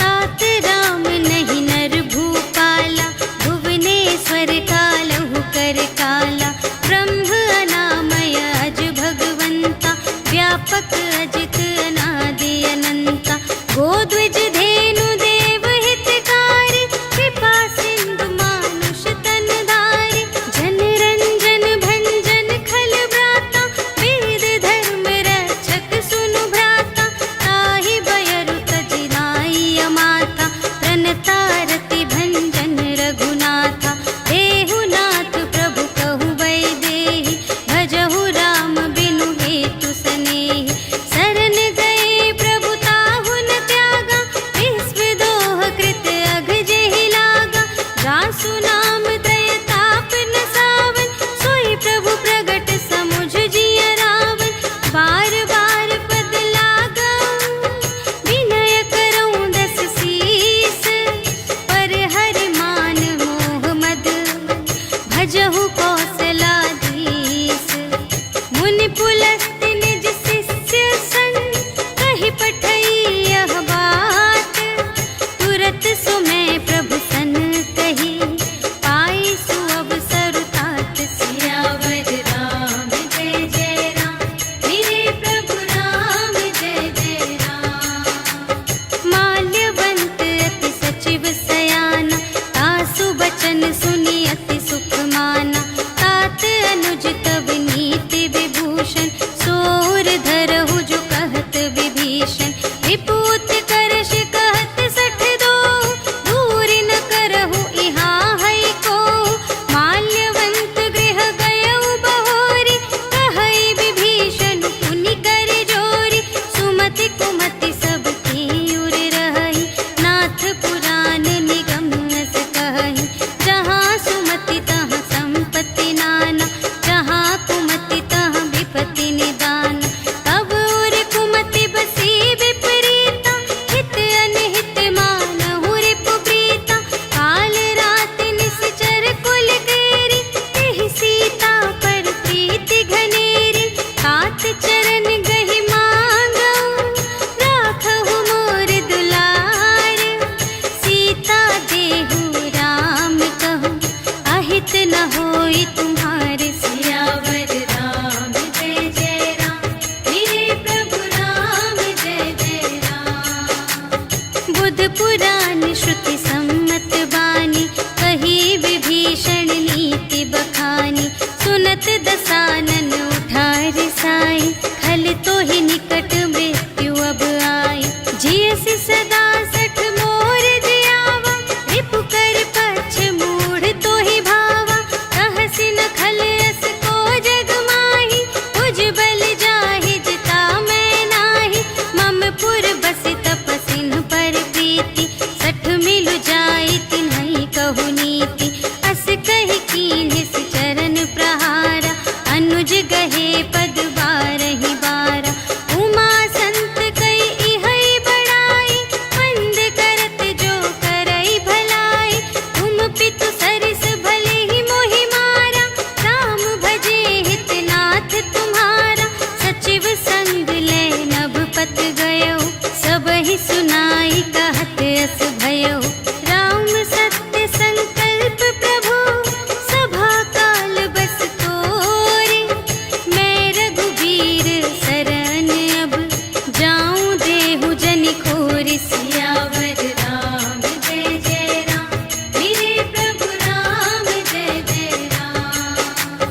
तात राम नहीं नर भूपाला, भुवनेश्वर कालहु कर काला। ब्रह्म अनामय अज भगवंता, व्यापक अजित अनादि अनंता। गोद्विज धेनु देव हितकारी, कृपा सिंधु मानुष तन धारी। जन रंजन भंजन खल व्राता, वेद धर्म रक्षक सुनु भ्राता। ताहि बयरु तजि नाई अमाता, प्रणतारति भंजन रघुनाथा। देहु नाथ प्रभु कहु वैदेही, भजहु राम बिनु हेतु सनेही। शरण गए प्रभु ताहु न त्यागा, विश्व दोह कृत अघ जेहि लागा। जासु नाम त्रय ताप न सावन, सोई प्रभु प्रगट समुझ जिय रावण। बार बार पद लागऊं, विनय करऊं दस सीस। पर हरि मान मोह मद, भजहु कौशलाधीश। मुनि पुलस्त निज शिष्य सन, कहि पठई यह बात। तुरत सुमय प्रभु सन कही, पाई सुअवसर तात। सियावर राम जय जय राम, मेरे प्रभु राम जय जय राम। माल्यवंत अति सचिव सयाना, तासु बचन सुनि अति सुख माना। तात अनुज तब नीति विभूषण, सोर धरहु जो कहत विभीषण। विपूत करश कहत सठ दो, दूरि न करहु इहाँ है को। माल्यवंत गृह गयउ बहोरी, कहई विभीषण पुनि कर जोरी। सुमति कुमति सब की उर रहई, नाथ पुराण निगम अस कहई। जहाँ सुमति तहाँ संपत्ति नाना, जहाँ कुमति तहाँ विपत्ति निदान। तब उर कुमति बसी विपरीता, हित अनहित मानहु रिपु प्रीता। काल रात निश्चर कुल केरी, तेहि सीता पर प्रीति घनेरी। तात चरण गहि मांगऊं, राखहु मोर दुलार। सीता देहु राम कहूँ, अहित न होई तुम्हारे। सियावर राम जय जय राम, मेरे प्रभु राम जय जय राम। बुध पुराण श्रुति सम्मत बानी, कही विभीषण नीति बखानी। सुनत दसानन उठा रिसाई, खल तो ही निकट मृत्यु अब आई। जियसि सदा सठ मोर जियावा, रिपु कर पक्ष मूढ़ तो ही भावा। कहसि न खल अस को जग माही, तुझ बल जाहि जिता मैं नाही। मम पुर बसि तपसिन पर प्रीति, सठ मिलु जाई तिन्हई कहु नीति। अस कहि कीन्हिस चरण प्रहारा, अनुज गहे पद बारहि बारा। उमा संत कई इहै बड़ाई, मंद करत जो करई भलाई। तुम पितु सरिस भले ही मोहि मारा, राम भजे हित नाथ तुम्हारा। सचिव संग ले नभ पत गयो, सबहि सुनाई कहत अस भयो। राम सत्य संकल्प प्रभु, सभा काल बस तोरे। मैं रघुबीर शरण अब, जाऊं देहु जनि खोरि। सियावर राम जय जय राम, मेरे प्रभु राम जय जय राम।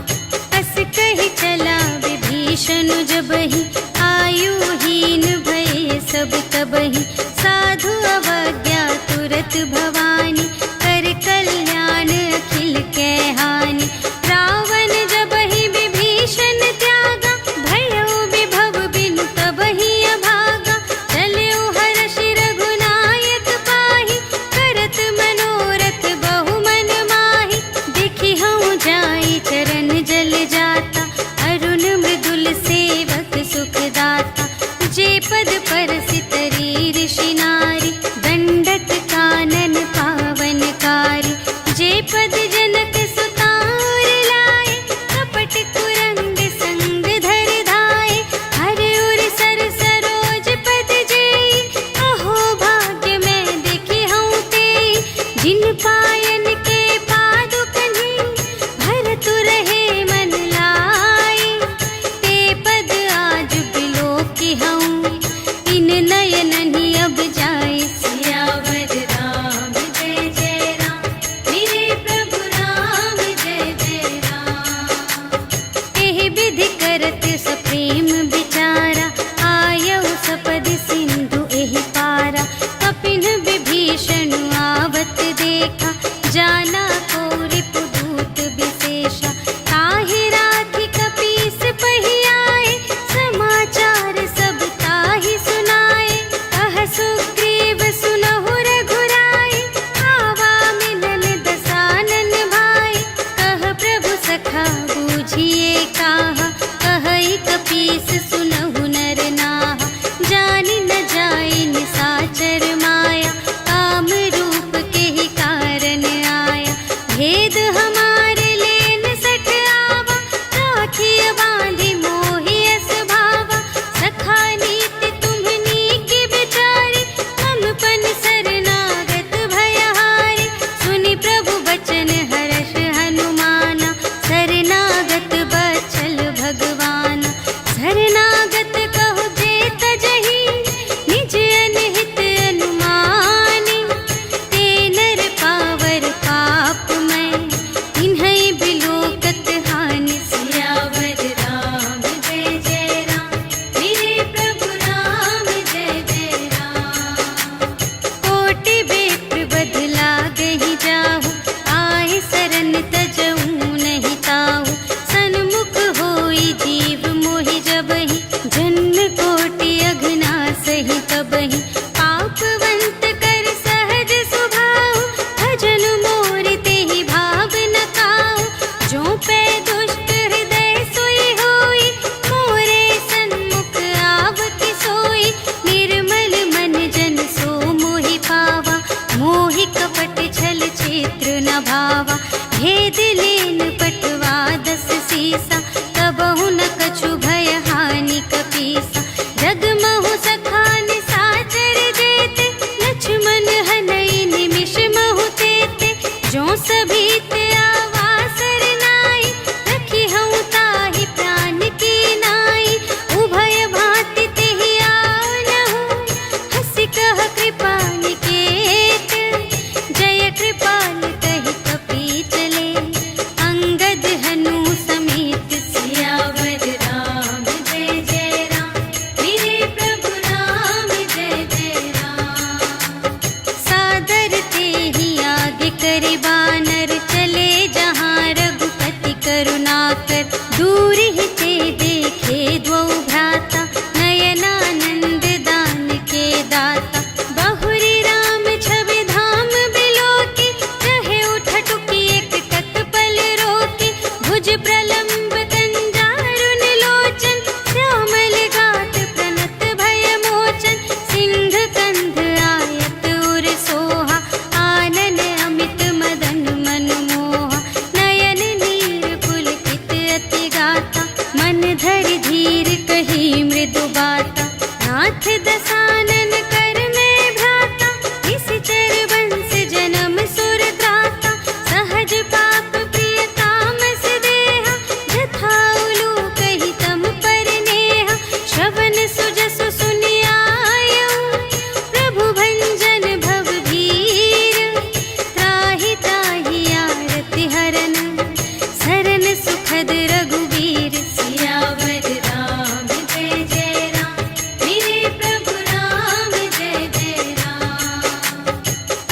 अस कहि चला विभीषण जबहि, आयुहीन भये सब तबहि। साधु अवज्ञा तुरत भवानी, कर कल्याण अखिल कै हानि। रावण जबहि विभीषण त्यागा, भयउ विभव बिनु तबहि अभागा। चलऊ हर्षि रघुनायक पाहि, करत मनोरथ बहु मन माहि। देखि हऊँ जाई चरण जल जाता, अरुण मृदुल सेवक सुखदाता। जे पद परसि तरी ऋषि नारी, दंडक कानन कथा बूझिए काहा, कहई कपीस सुनहु नर नाहा। जानि न जाई निसाचर माया, काम रूप के ही कारण आया। भेद हमारे लेन सठ आवा, राखिय बांधि मोहि अस भावा। सखा नीति तुम्हनी की बिचारी, ममपन शरणागत भयहारी। सुनि प्रभु बचन हर्ष हनुमाना, शरणागत बचल भगवान। शरणागत कहु जे तजहि, निज अनहित अनुमानी। ते नर पावर पाप मैं, तिन्है बिलोकत हानि। सियावर राम जय जय राम, मेरे प्रभु राम जय जय राम। कोटि बेत्र बदला गहि जाहु, आए सरन तजऊ नहीं ताहु। सन्मुख होई जीव मोहि जबहि, जन्म कोटि अघना सही तबहि। पापवंत कर सहज सुभाहु, भजन मोर तेहि भाव न काहु। जो पै दुष्ट हृदय सोई होई, मोरे सन्मुख आवति सोई। निर्मल मन जन सो मोहि पावा, मोहि कपट छल क्षेत्र न भावा। भेद लेन पटवा दस सीसा, तबहु न कछु भय हानि कपीसा। जगमहु सखा निसाचर जेते, लक्ष्मण हनई निमिष महु तेते। जो सभीत आवा सरनाई, रखिहउँ ताहि प्राण की नाई। उभय भांति तेहि आवनहु, हँसि कह कृपा निकेत। जय कृपाल कहि कपी चले, अंगद हनु समेत। सियावर राम जय जय राम, मेरे प्रभु राम जय जय राम। सादर तेहि आगे करे बानर, चले जहाँ रघुपति करुणाकर। दूर ही ते देखे द्वौ भ्राता, नयनानंद दान के दाता। बहुरी राम छवि धाम बिलोकी, रहे उठटुकी एक टक पल रोकी। भुज प्रलंब कंजारुन लोचन, श्यामल गात प्रणत भय मोचन। सिंह कंध आयत उर सोहा, आनन अमित मदन मनमोहा। नयन नीर पुलकित अति गाता, मन धरि धीर कही मृदु बाता। नाथ दसानन कर में भ्राता, निश्चर वंश जन्म सुर त्राता। सहज पाप प्रिय तामस देहा, जथा उलूक ही तम पर नेहा। श्रवण सुजसु सुनि आयऊ, प्रभु भंजन भव भीर। त्राहि ताहि आरति हरन, सरन सुखद रघुवीर। सियावर राम जय जय राम, मेरे प्रभु राम जय जय राम।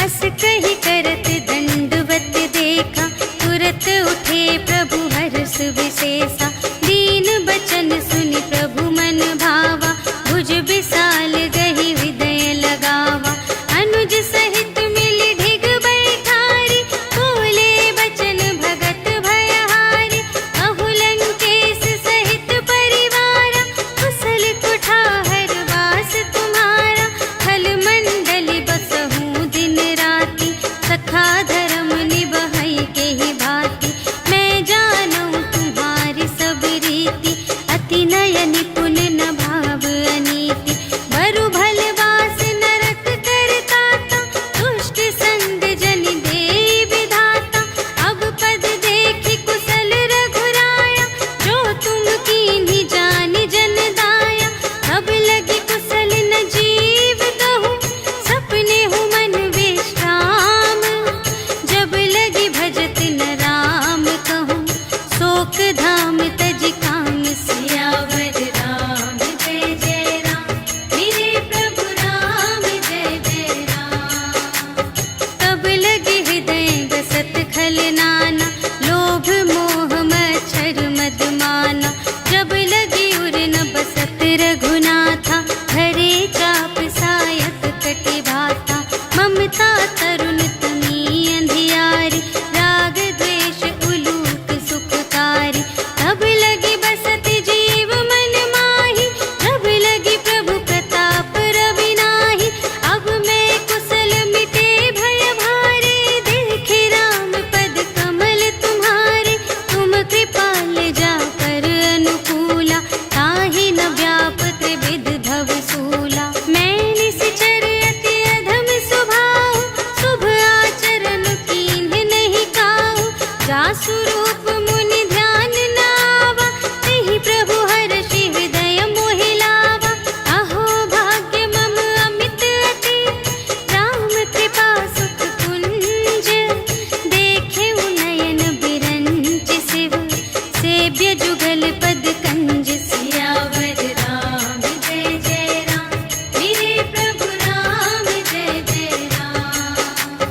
अस कहि करत दंडवत देखा, तुरत उठे प्रभु हर्ष विशेषा। दीन बचन सुनि प्रभु मन भावा, भुज विशाल गहि हृदय लगावा। अनुज सहित मिलि ढिग बैठारी, बोले बचन भगत भयहारी। कहु लंकेश सहित परिवारा, कुशल कुठार वास तुम्हारा। खल मंडली बसहु दिन राति, सखा धर्म निबहै केहि भांति। मैं जानऊँ तुम्हारी सब रीति, अति नय निपुण न भाव अनीति। बरु भल वास नरक करताता, दुष्ट संग जन देई विधाता। अब पद देखि कुशल रघुराया, जो तुम कीन्ही जानि जन दाया। अब लगी कुशल न जीव कहूँ, सपने हूँ मन विश्राम। जब लगी भजत न राम कहूँ, शोक धाम तज काम। सियावर राम जय जय राम, मेरे प्रभु राम जय जय राम। तब लगे हृदय बसत खल नाना, लोभ मोह मच्छर मद माना। जब लगी उर न बसत रघुनाथा, धरे चाप सायक कटि भाता। ममता तरुण तमी अंधियारी, राग द्वेष उलूक सुखकारी। जासु रूप मुनि ध्यान नावा, तेहि प्रभु हर्षि हृदय मोहि लावा। अहो भाग्य मम अमित अति, राम कृपा सुख कुंज। देखेउ नयन बिरंच शिव, सेव्य जुगल पद कंज। सियावर राम जय जय राम, मेरे प्रभु राम जय जय राम।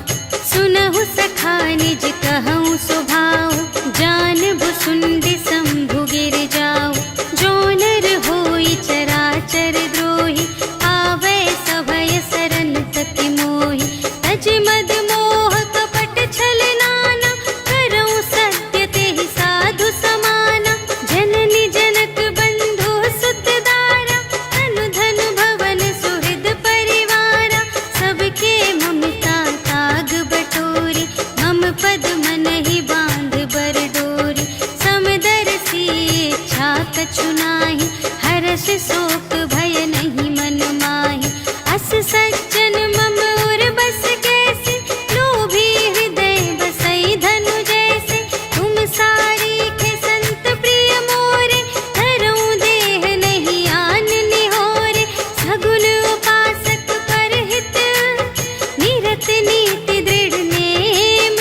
सुनहु सखा निज कहऊँ स्वभाव, जानबु सुंदि शंभु गिर जाऊ। जो नर होई चराचर द्रोही, आवे सभय सरन तति मोहि। तज मद मोह कपट छल नाना, करऊँ सत्य तेहि साधु समाना। जननी जनक बंधु सुत दारा, तनु धन भवन सुहृद परिवारा। सबके ममता ताग बटोरी, मम पद मन ही बांध बर डोरी। समदर्शी इच्छा कछु नाहि, हर्ष शोक भय नहीं मन माहि। अस सज्जन मम उर बस कैसे, लोभी हृदय बसई धनु जैसे। तुम सारीखे संत प्रिय मोरे, धरऊँ देह नहीं आन निहोरे। सगुन उपासक परहित, निरत नीति दृढ़ नेम।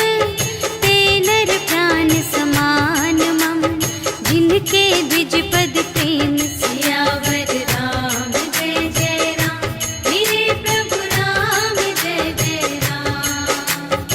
ते नर प्राण समान मम, जिनके द्विज पद प्रेम। सियावर राम जय जय राम, मेरे प्रभु राम जय जय राम।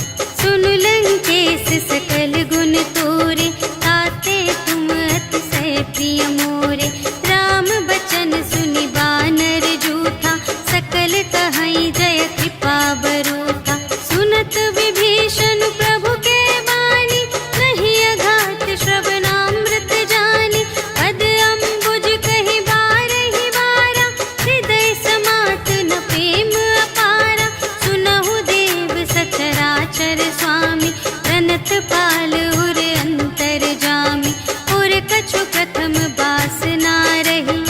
सुन लंकेश सकल गुण तोरे, ताते तुम अतिशय प्रिय मोरे। राम बचन सुनि बानर जूठा, सकल कहई जय कृपा बरूठा। सुनत विभीषण प्रभु के बानी, नहीं अघात श्रवणामृत जानी। पद अम्बुज कहि बारहि बारा, हृदय समात न प्रेम अपारा। सुनहु देव सचराचर स्वामी, प्रणत पाल उर अंतर जामी। उर कछु प्रथम बासना रही,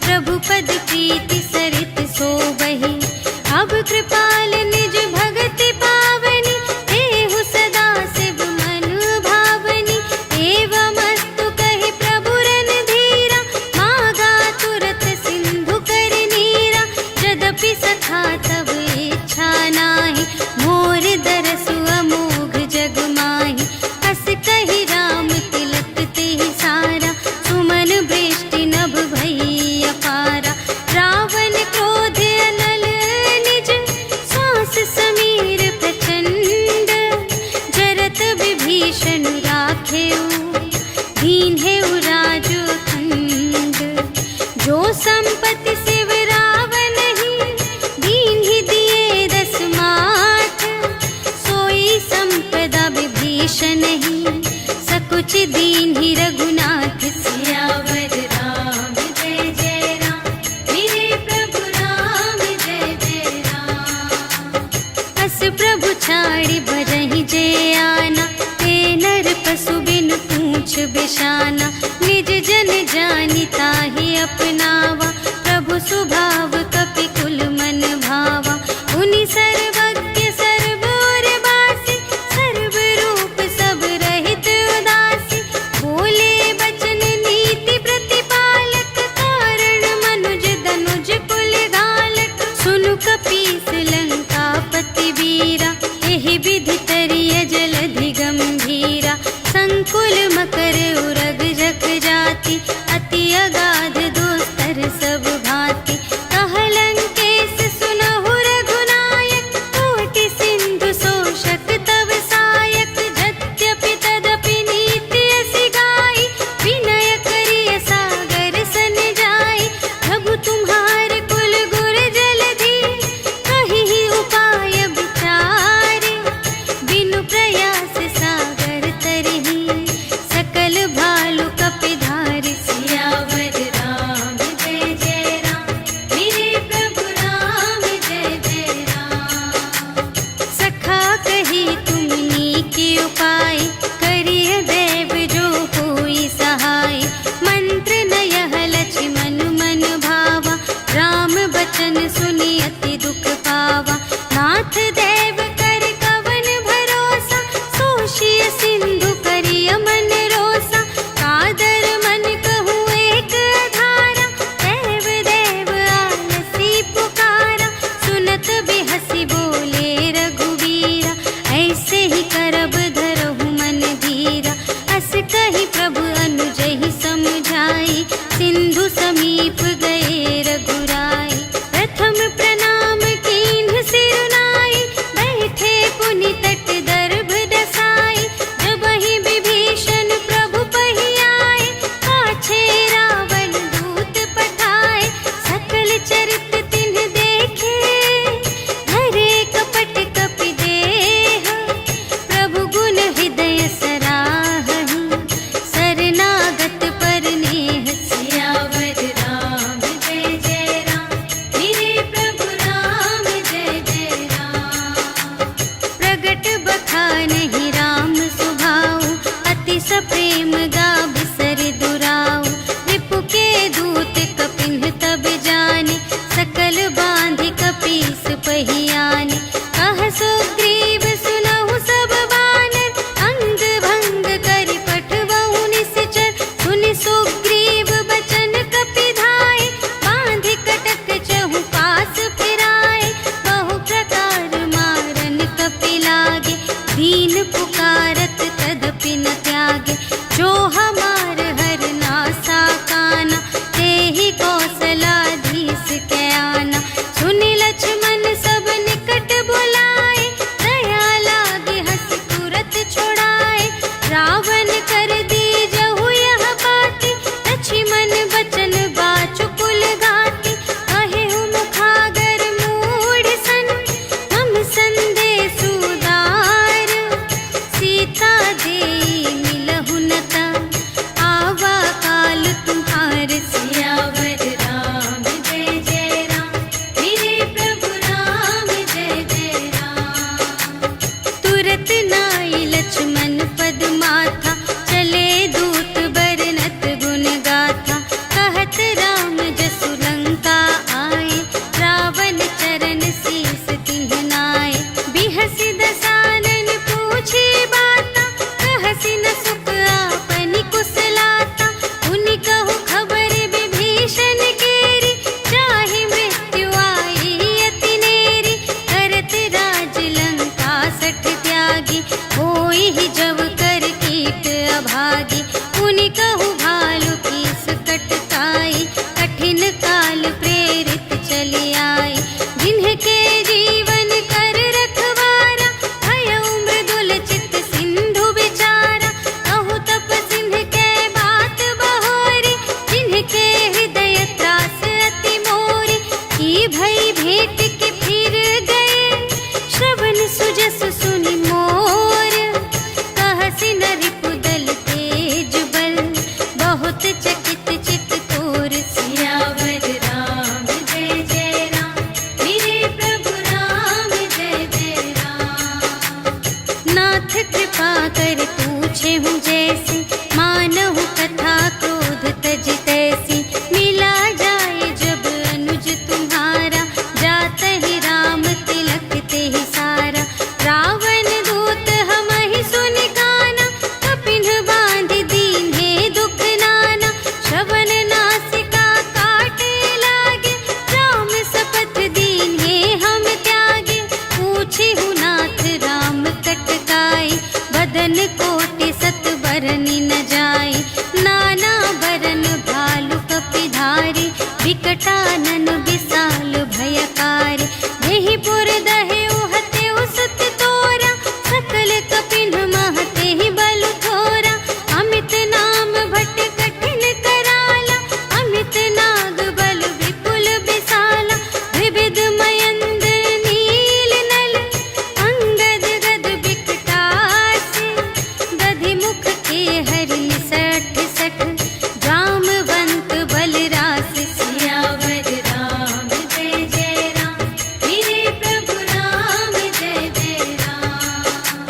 प्रभु पद प्रीति सरित सोबहि। अब कृपाल निज भगति पावनी, देहु सदा शिव मन भावनी। एवमस्तु कहि प्रभु रणधीरा, मागा तुरत सिंधु कर नीरा। यद्यपि सखा तब इच्छा नाहि, मोर दरसु अमोघ जग माहि। हस कहि राम तिलक तेहि सारा, सुमन वृष्टि नभ भई अपारा। रावण क्रोध अनल निज, श्वास समीर प्रचंड। जरत विभीषण राखेउ, दीन्हेउ राजु अखंड। जो संपत्ति शिव रावण ही, दीन्हि दिए दस माठ। सोई संपदा विभीषण ही, सकुच दीन्हि रघुनाथ। सियावर राम जय जय राम, मेरे प्रभु राम जय जय राम। अस प्रभु छाड़ि भरहि जे आना, ते नर पशु बिनु पूछ बिशाना। निज जन जानि ताहि अपनावा, प्रभु स्वभाव कपि कुल मन भावा। उनि सर्वज्ञ सर्व और बासी, सर्व रूप सब रहित उदासी। बोले बचन नीति प्रतिपालक, कारण मनुज धनुज कुल घालक। सुनु कपीस लंकापति वीरा, एहि विधि तरिय जलधि गंभीरा। संकुल मकर उरग जख जाति, अति अगाध दोस्तर सब भांति। कह लंकेश सुनहु रघुनायक, कोटि सिंधु शोषक तव सायक। यद्यपि तदपि नीति असि गाई, विनय करिय सागर सन जाई। प्रभु तुम्हार कुल गुर जलधि, कहिहि उपाय विचारे। बिनु प्रयास सागर तरहि, सकल भा लागे। जो हमार हर नासा काना, ते ही कौशलाधीश के आना। सुनि लक्ष्मण सब निकट बुलाए, दया लागे हंस तुरत छोड़ाए। रावण कर दी जहु यह बाती, लक्ष्मण बचन बाचुकुल गाती। कहे मुखागर मूढ़ सन, मम संदेश उदार। सीता देई मिलहु न ता, आवा काल तुम्हार सियावर राम जय जय राम, मेरे प्रभु राम जय जय राम। तुरत नाई लक्ष्मण पद माथा, चले दूत बरनत गुण गाथा। कहत राम जसु लंका आए, रावण चरण शीस तिन्ह नाए। बिहसि दसानन पूछे बाता, कहसि न सुख आपनि कुशलाता। उनि कहु खबर विभीषण केरी, जाहि मृत्यु आई अति नेरी। करत राज लंका सठ त्यागी, होई ही जब कर कीट अभागी। उनि कहु भालु कीस कटकाई, कठिन काल प्रेरित चली आई। जिन्हके जीवन कर रखवारा, भयउ मृदुल चित सिंधु विचारा। कहु तप सिंह के बात बहोरी, जिन्हके हृदय त्रास अति मोरी। की भई भेंट के फिर गए, श्रवण सुजस सुनि मोर। कहसि न रिपुदल तेज बल, बहुत चकित चित तोर। सियावर राम जय जय राम, मेरे प्रभु राम जय जय राम। नाथ कृपा कर पूछे हूँ जैसी, मानहु कथा क्रोध तज तैसी। मिला जाए जब अनुज तुम्हारा, जात ही राम तिलक ते ही सारा। रावण दूत हमहि सुनि काना, कपिन बांधि दीन्हे दुख नाना। श्रवण नासिका काटे लागे, राम शपथ दीन्हे हम त्यागे। पूछिहु नाथ राम कटकाई, बदन कोटि सत बरनि न जाई। नाना बरन भालु कपिधारी, विकटानन विशाल भयकारी। देहि पुर दहेउ हतेउ सुत तोरा, सकल कपिन महते ही बलु थोरा। अमित नाम भट कठिन कराला, अमित नाग बल विपुल विशाला। विविध मयंद्र नील नल, अंगद गद विकटासी। दधि मुख के हरि सठ सठ, जामवंत बलरास। सियावर राम जय जय राम, मेरे प्रभु राम जय जय राम।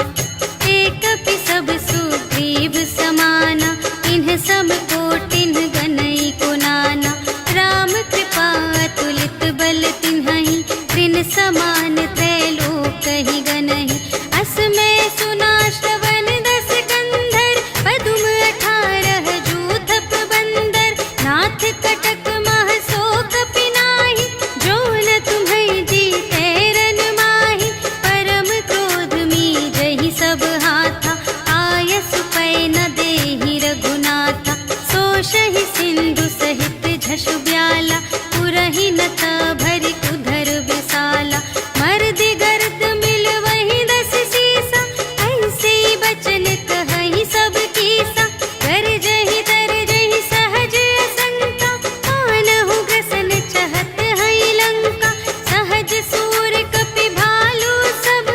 एकपि सब सुग्रीव समाना, इन्ह सम कोटिन्ह गनई को नाना। राम कृपा अतुलित बल तिन्हहि, त्रिन समान त्रैलोक ही गनहि। अस मैं सुना श्रवण दस कंधर, पदुम 18 जूथप बंदर। नाथ कटक मह शोक पिनाहि, जो न तुम्है जीतै रन माहि। परम क्रोध मीजहि सब हाथा, आयसु पै न देहि रघुनाथा। सोषहि सिंधु सहित झसु ब्याला, पुरहि न त भरि कुधर विशाला। मर्दि गर्द मिल वही 10 सीसा, ऐसे बचन कहहि सब कीसा। गरजहि तरजहि सहज असंका, मानहु ग्रसन चहत हई लंका। सहज सूर कपि भालु सब,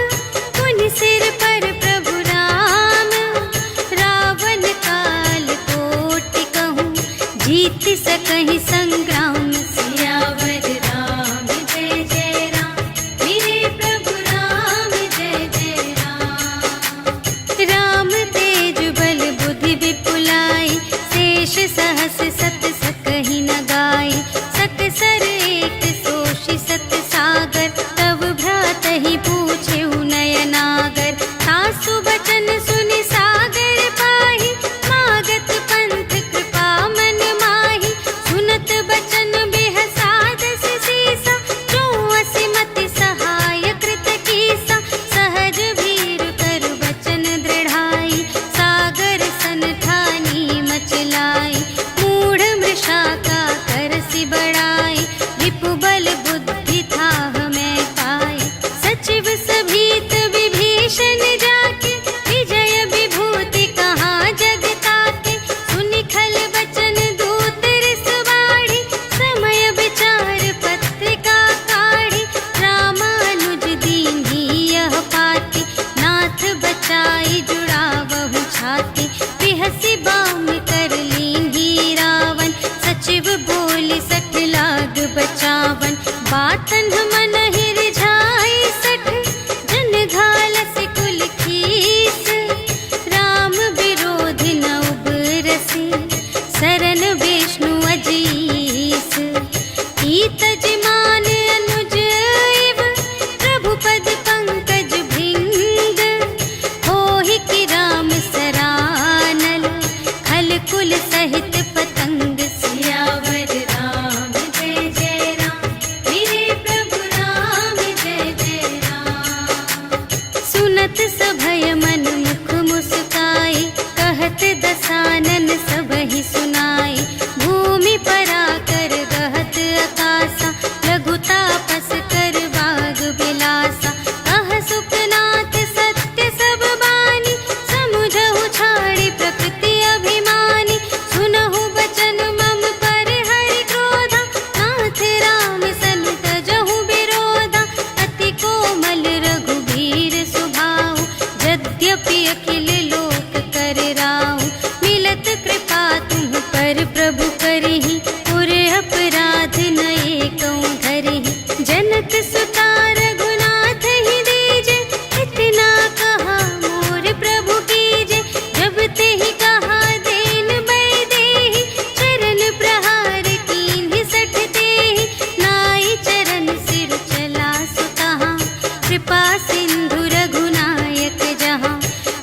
पुनि सिर पर प्रभु राम। रावण काल कोटि कहूँ, जीत सकहि संग्राम। सियावर राम जय जय राम, मेरे प्रभु राम जय जय राम। राम तेज बल बुद्धि विपुलाई, शेष सहस सत सकहि न गाई। सकसर एक सोषि सत सागर, तब भ्रातहि पूछेहु नयनागर। सासु बचन सुनि सागर पाहि, मागत पंथ कृपा मन माहि। सुनत दसानन सबहि सुनाई। भूमि पराकर गहत आकासा, लघु तापस कर बाग बिलासा। कह सुखनाथ सत्य सब बानी, समुझहु छाड़ी प्रकृति अभिमानी। सुनहु बचन मम पर हरि क्रोधा, नाथ राम सन तजहु विरोधा। अति कोमल रघुबीर सुभाऊ, यद्यपि अखिल लोक कर राऊ। मिलत कृपा तुम पर प्रभु करहि, पुर अपराध नये कहूँ धरहि। जनक सुता रघुनाथ ही दीजे, इतना कहा मोर प्रभु कीजे। जब तेहि कहा देन बै देहि, चरण प्रहार कीन्हि सठ तेहि। नाई चरण सिर चला सुतहाँ, कृपा सिंधु रघुनायक जहाँ।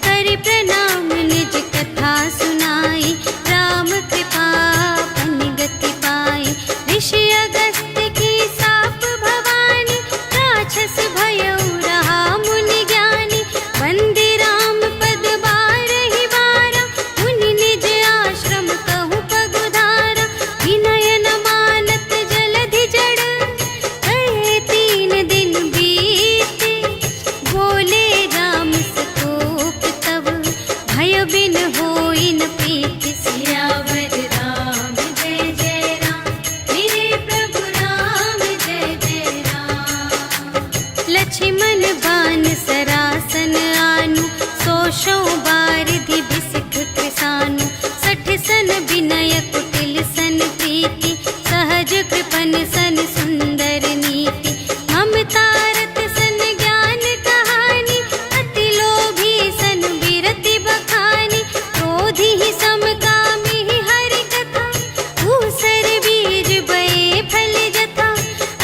करि प्रणाम निज कथा सुनाई, राम कृपा अपन गति पाई। ऋषि अगस्त्य की साप भवानी, राक्षस भयउ रहा मुनि ज्ञानी। वंदे राम पद बारहि बारा, मुनि निज आश्रम कहु पगुधारा। विनय न मानत जलधि जड़, कहे 3 दिन बीते। बोले राम सकोप तब, भय बिन होई न प्रीति। सियावर राम जय जय राम, मेरे प्रभु राम जय जय राम। लक्ष्मण बान सरासन आनु, सोशौ बारिधि बिसिख कृसानु। 60 सन विनय कुटिल सन प्रीति, सहज कृपन सन सुंदर नीति। ममता रत सन ज्ञान कहानी, अति लोभी सन बिरति बखानी। क्रोधी ही समकामी ही हरि कथा, ऊसर बीज बये फल जथा।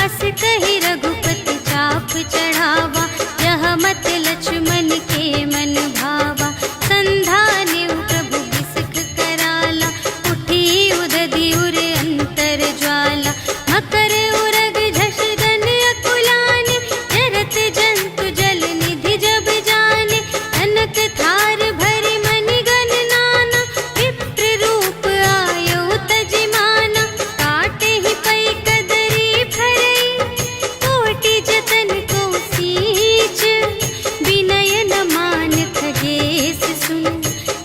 अस कहि रघुपति चाप चढ़ावा, यह मत लक्ष्मण के मन भावा। संधाने प्रभु बिसिख कराला, उठी उदधि उर अंतर ज्वाला। मकर उरग झष गन अकुलाने, जरत जंतु जल निधि जब जाने। कनक थार भरि मनि गण नाना, विप्र रूप आयो तजिमाना। काटे ही पै कदरी फरई, कोटि जतन को सींच। विनय न मान खगेस सुन,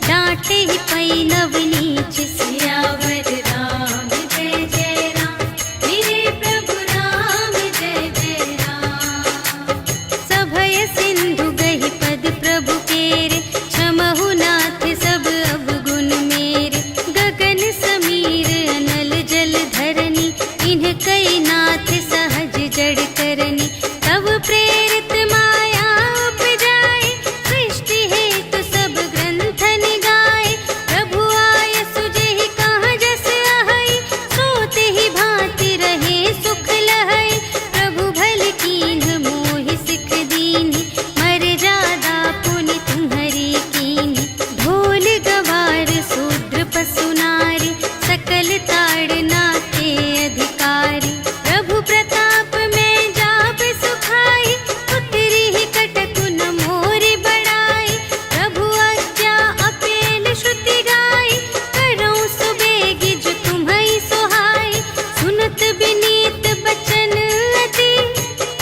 डांटे ही पै नव नीच। सियावर राम जय जय राम, मेरे प्रभु राम जय जय राम। सभय सिंधु गहि पद प्रभु केरे, क्षमहु नाथ सब अवगुण मेरे। गगन समीर अनल जल धरनी, इन्ह कई नाथ सहज जड़ करनी। तब प्रेरित माया उपजाए, सृष्टि हेतु सब ग्रंथ निगाए। प्रभु आय सुजेहि कहाँ जस अहै, सोते ही भांति रहे सुख लहै। प्रभु भल कीन्ह मोहि सिख दीन्हि, मर्यादा पुनि तुम्हरी कीन्हि। ढोल गवार शूद्र पशु नारी, सकल ताड़ना के अधिकारी। प्रभु प्रताप में जाप सुखाई, उतरी ही कटकु न मोरि बड़ाई। प्रभु आज्ञा अपेल श्रुति गाई, करऊँ सुबेगी जो तुम्है सोहाई। सुनत विनीत बचन अति,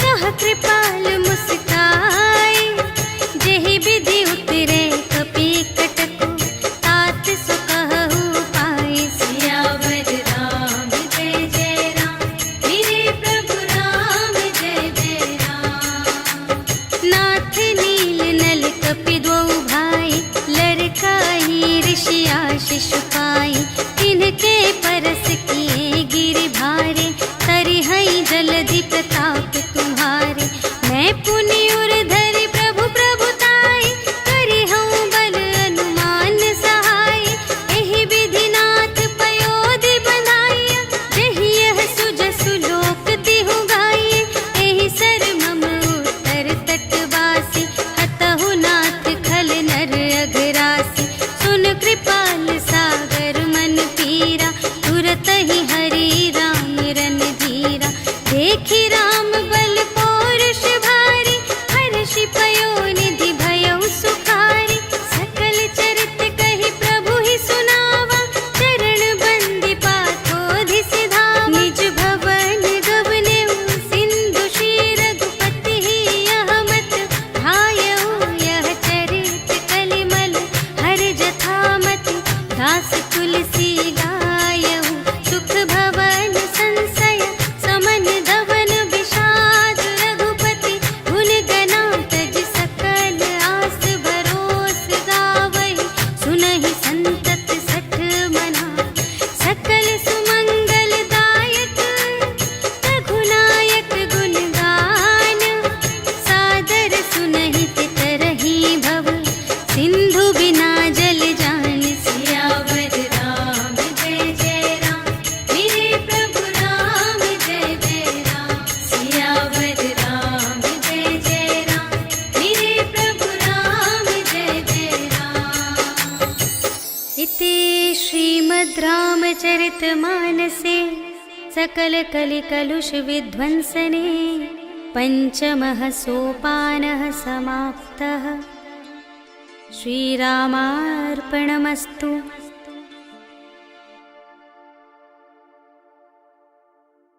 कह कृपाल मुस्काई। जेहि विधि उतरे कपि कटकु, तात सो कहु पाई। सियावर राम जय जय राम, मेरे प्रभु राम जय जय राम। नाथ नील नल कपि द्वौ भाई, लरकाई ऋषि आशीष पाई। तिनके परस किए गिरि भारे, तरिहै जलधि प्रताप तुम्हारे। मैं पुनि उर धरि प्रभु प्रभुताई, करिहउँ बल अनुमान सहाय। एहि विधि नाथ पयोधि बंधाइया, जेहि यह सुजसु लोक तिहु गाइए। एहि सर मम उत्तर तटवासी, हतहु नाथ खल नर अघरासी। सुन कृपाल सागर मन पीरा, तुरत ही हरि राम रन धीरा। देखि राम बल पौरुष भारी, हर्षि पयो निधि भयउ सुखारी। सकल चरित कहि प्रभु ही श्रीमद् रामचरितमानसे सकलकलिकलुषविध्वंसने पञ्चमः सोपानः समाप्तः। श्रीरामार्पणमस्तु।